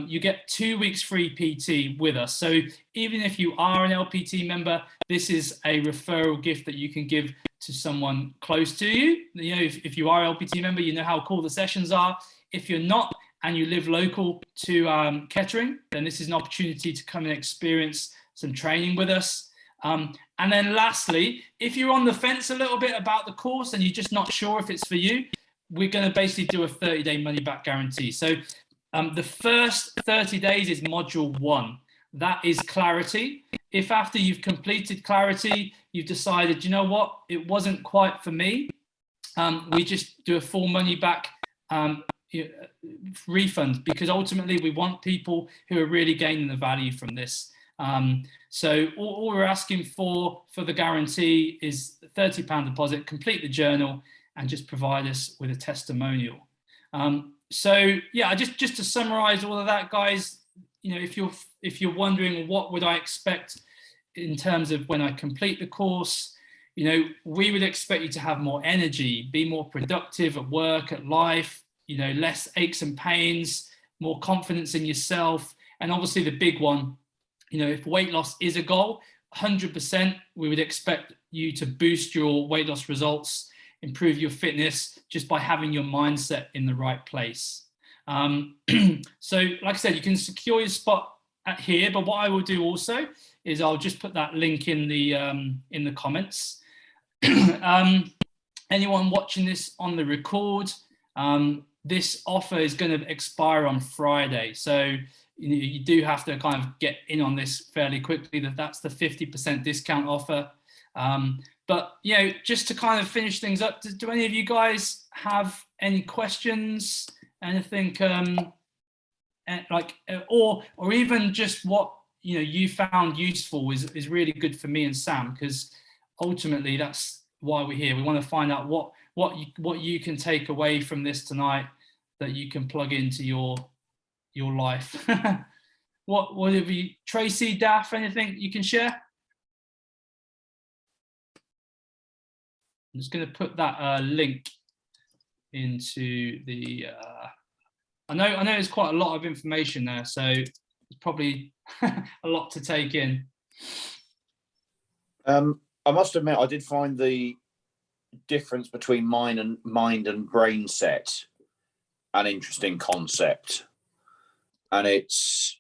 S1: you get 2 weeks free PT with us. So even if you are an LPT member, this is a referral gift that you can give to someone close to you. If you are an LPT member, you know how cool the sessions are. If you're not and you live local to Kettering, then this is an opportunity to come and experience some training with us. And then lastly, if you're on the fence a little bit about the course and you're just not sure if it's for you, we're going to basically do a 30-day money-back guarantee. So the first 30 days is module 1. That is clarity. If after you've completed clarity, you've decided, you know what, it wasn't quite for me, we just do a full money-back refund, because ultimately we want people who are really gaining the value from this. So all we're asking for the guarantee is a £30 deposit, complete the journal, and just provide us with a testimonial. So yeah, just to summarize all of that, guys, if you're wondering what would I expect in terms of when I complete the course, we would expect you to have more energy, be more productive at work, at life, less aches and pains, more confidence in yourself. And obviously the big one, if weight loss is a goal, 100%, we would expect you to boost your weight loss results, improve your fitness just by having your mindset in the right place. So like I said, you can secure your spot at here, but what I will do also is I'll just put that link in the comments. Anyone watching this on the record, this offer is going to expire on Friday. So you do have to kind of get in on this fairly quickly. That's the 50% discount offer. But just to kind of finish things up, do any of you guys have any questions? Anything or even just what you found useful is really good for me and Sam, because ultimately that's why we're here. We want to find out what you can take away from this tonight that you can plug into your life. What have you, Tracy, Daff, anything you can share? I'm just going to put that link into the. I know there's quite a lot of information there, so it's probably a lot to take in.
S4: I must admit, I did find the difference between mind and brain set an interesting concept, and it's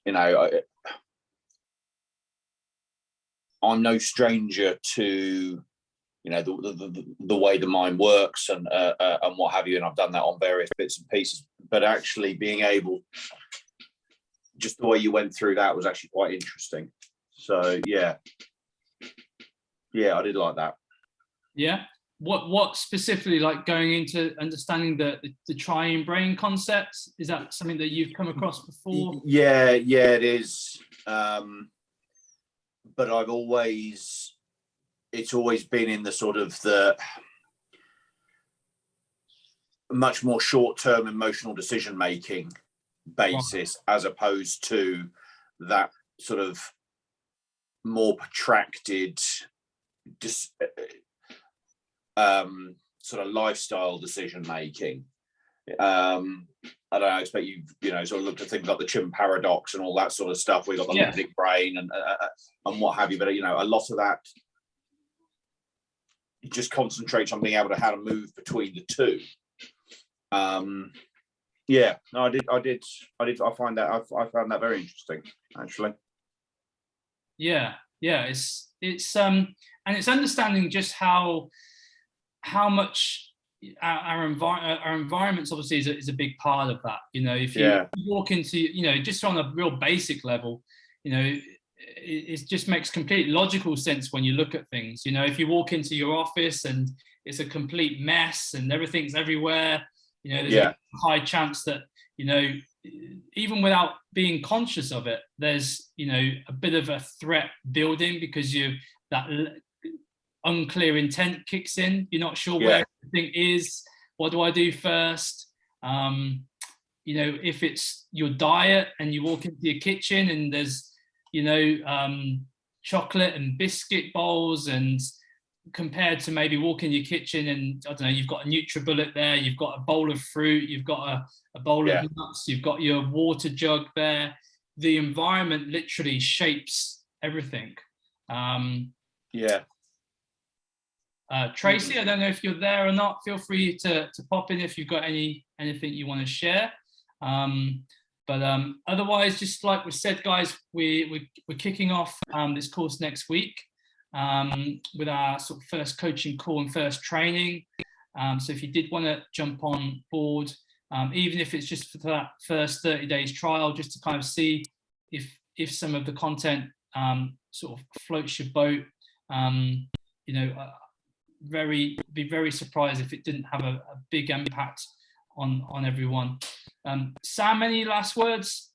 S4: I'm no stranger to the way the mind works and what have you, and I've done that on various bits and pieces. But actually being able, just the way you went through that was actually quite interesting. So yeah, I did like that.
S1: Yeah. What specifically, like going into understanding the triune brain concept? Is that something that you've come across before?
S4: Yeah, it is. But it's always been in the sort of the much more short-term emotional decision-making basis, as opposed to that sort of more protracted sort of lifestyle decision-making. I don't know, I expect you've sort of looked at things like the Chim paradox and all that sort of stuff. We've got the limbic brain and what have you, but a lot of that just concentrates on being able to how to move between the two. I found that very interesting, actually.
S1: It's and it's understanding just how much our environments obviously is a big part of that. If you walk into just on a real basic level, it just makes complete logical sense when you look at things. If you walk into your office and it's a complete mess and everything's everywhere, there's a high chance that even without being conscious of it, there's a bit of a threat building, because that unclear intent kicks in. You're not sure where everything is. What do I do first? If it's your diet and you walk into your kitchen and there's chocolate and biscuit bowls, and compared to maybe walking your kitchen and I don't know, you've got a NutriBullet there, you've got a bowl of fruit, you've got a bowl of nuts, you've got your water jug there. The environment literally shapes everything. Tracy, I don't know if you're there or not. Feel free to pop in if you've got anything you want to share. But otherwise, just like we said, guys, we're kicking off this course next week with our sort of first coaching call and first training. So if you did want to jump on board, even if it's just for that first 30 days trial, just to kind of see if some of the content sort of floats your boat, be very surprised if it didn't have a big impact on everyone. Sam, any last words?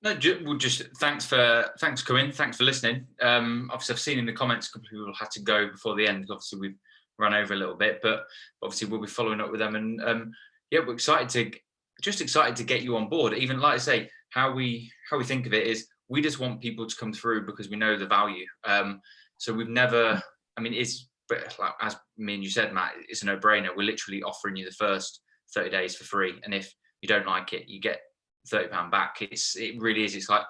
S3: No, just thanks for coming. Thanks for listening. Obviously, I've seen in the comments a couple of people had to go before the end. Obviously, we've run over a little bit, but obviously we'll be following up with them. And yeah, we're excited to get you on board. Even like I say, how we think of it is we just want people to come through because we know the value. So we've never. I mean, it's like as me and you said, Matt, it's a no-brainer. We're literally offering you the first 30 days for free, and if you don't like it, you get £30 back. It really is. It's like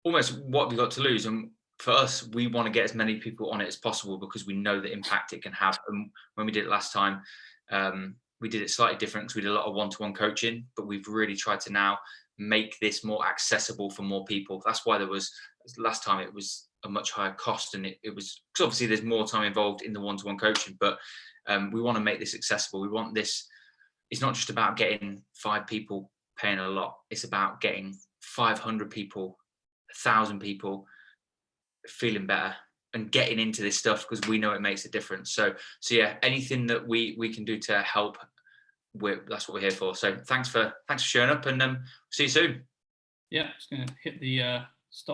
S3: almost what we've got to lose. And for us, we want to get as many people on it as possible because we know the impact it can have. And when we did it last time, we did it slightly different because we did a lot of one-to-one coaching, but we've really tried to now make this more accessible for more people. That's why last time it was a much higher cost, and it was because obviously there's more time involved in the one-to-one coaching, but we want to make this accessible. We want this. It's not just about getting 5 people paying a lot. It's about getting 500 people, 1,000 people feeling better and getting into this stuff because we know it makes a difference. So yeah, anything that we can do to help, that's what we're here for. So thanks for showing up, and see you soon.
S1: Yeah, just going to hit the stop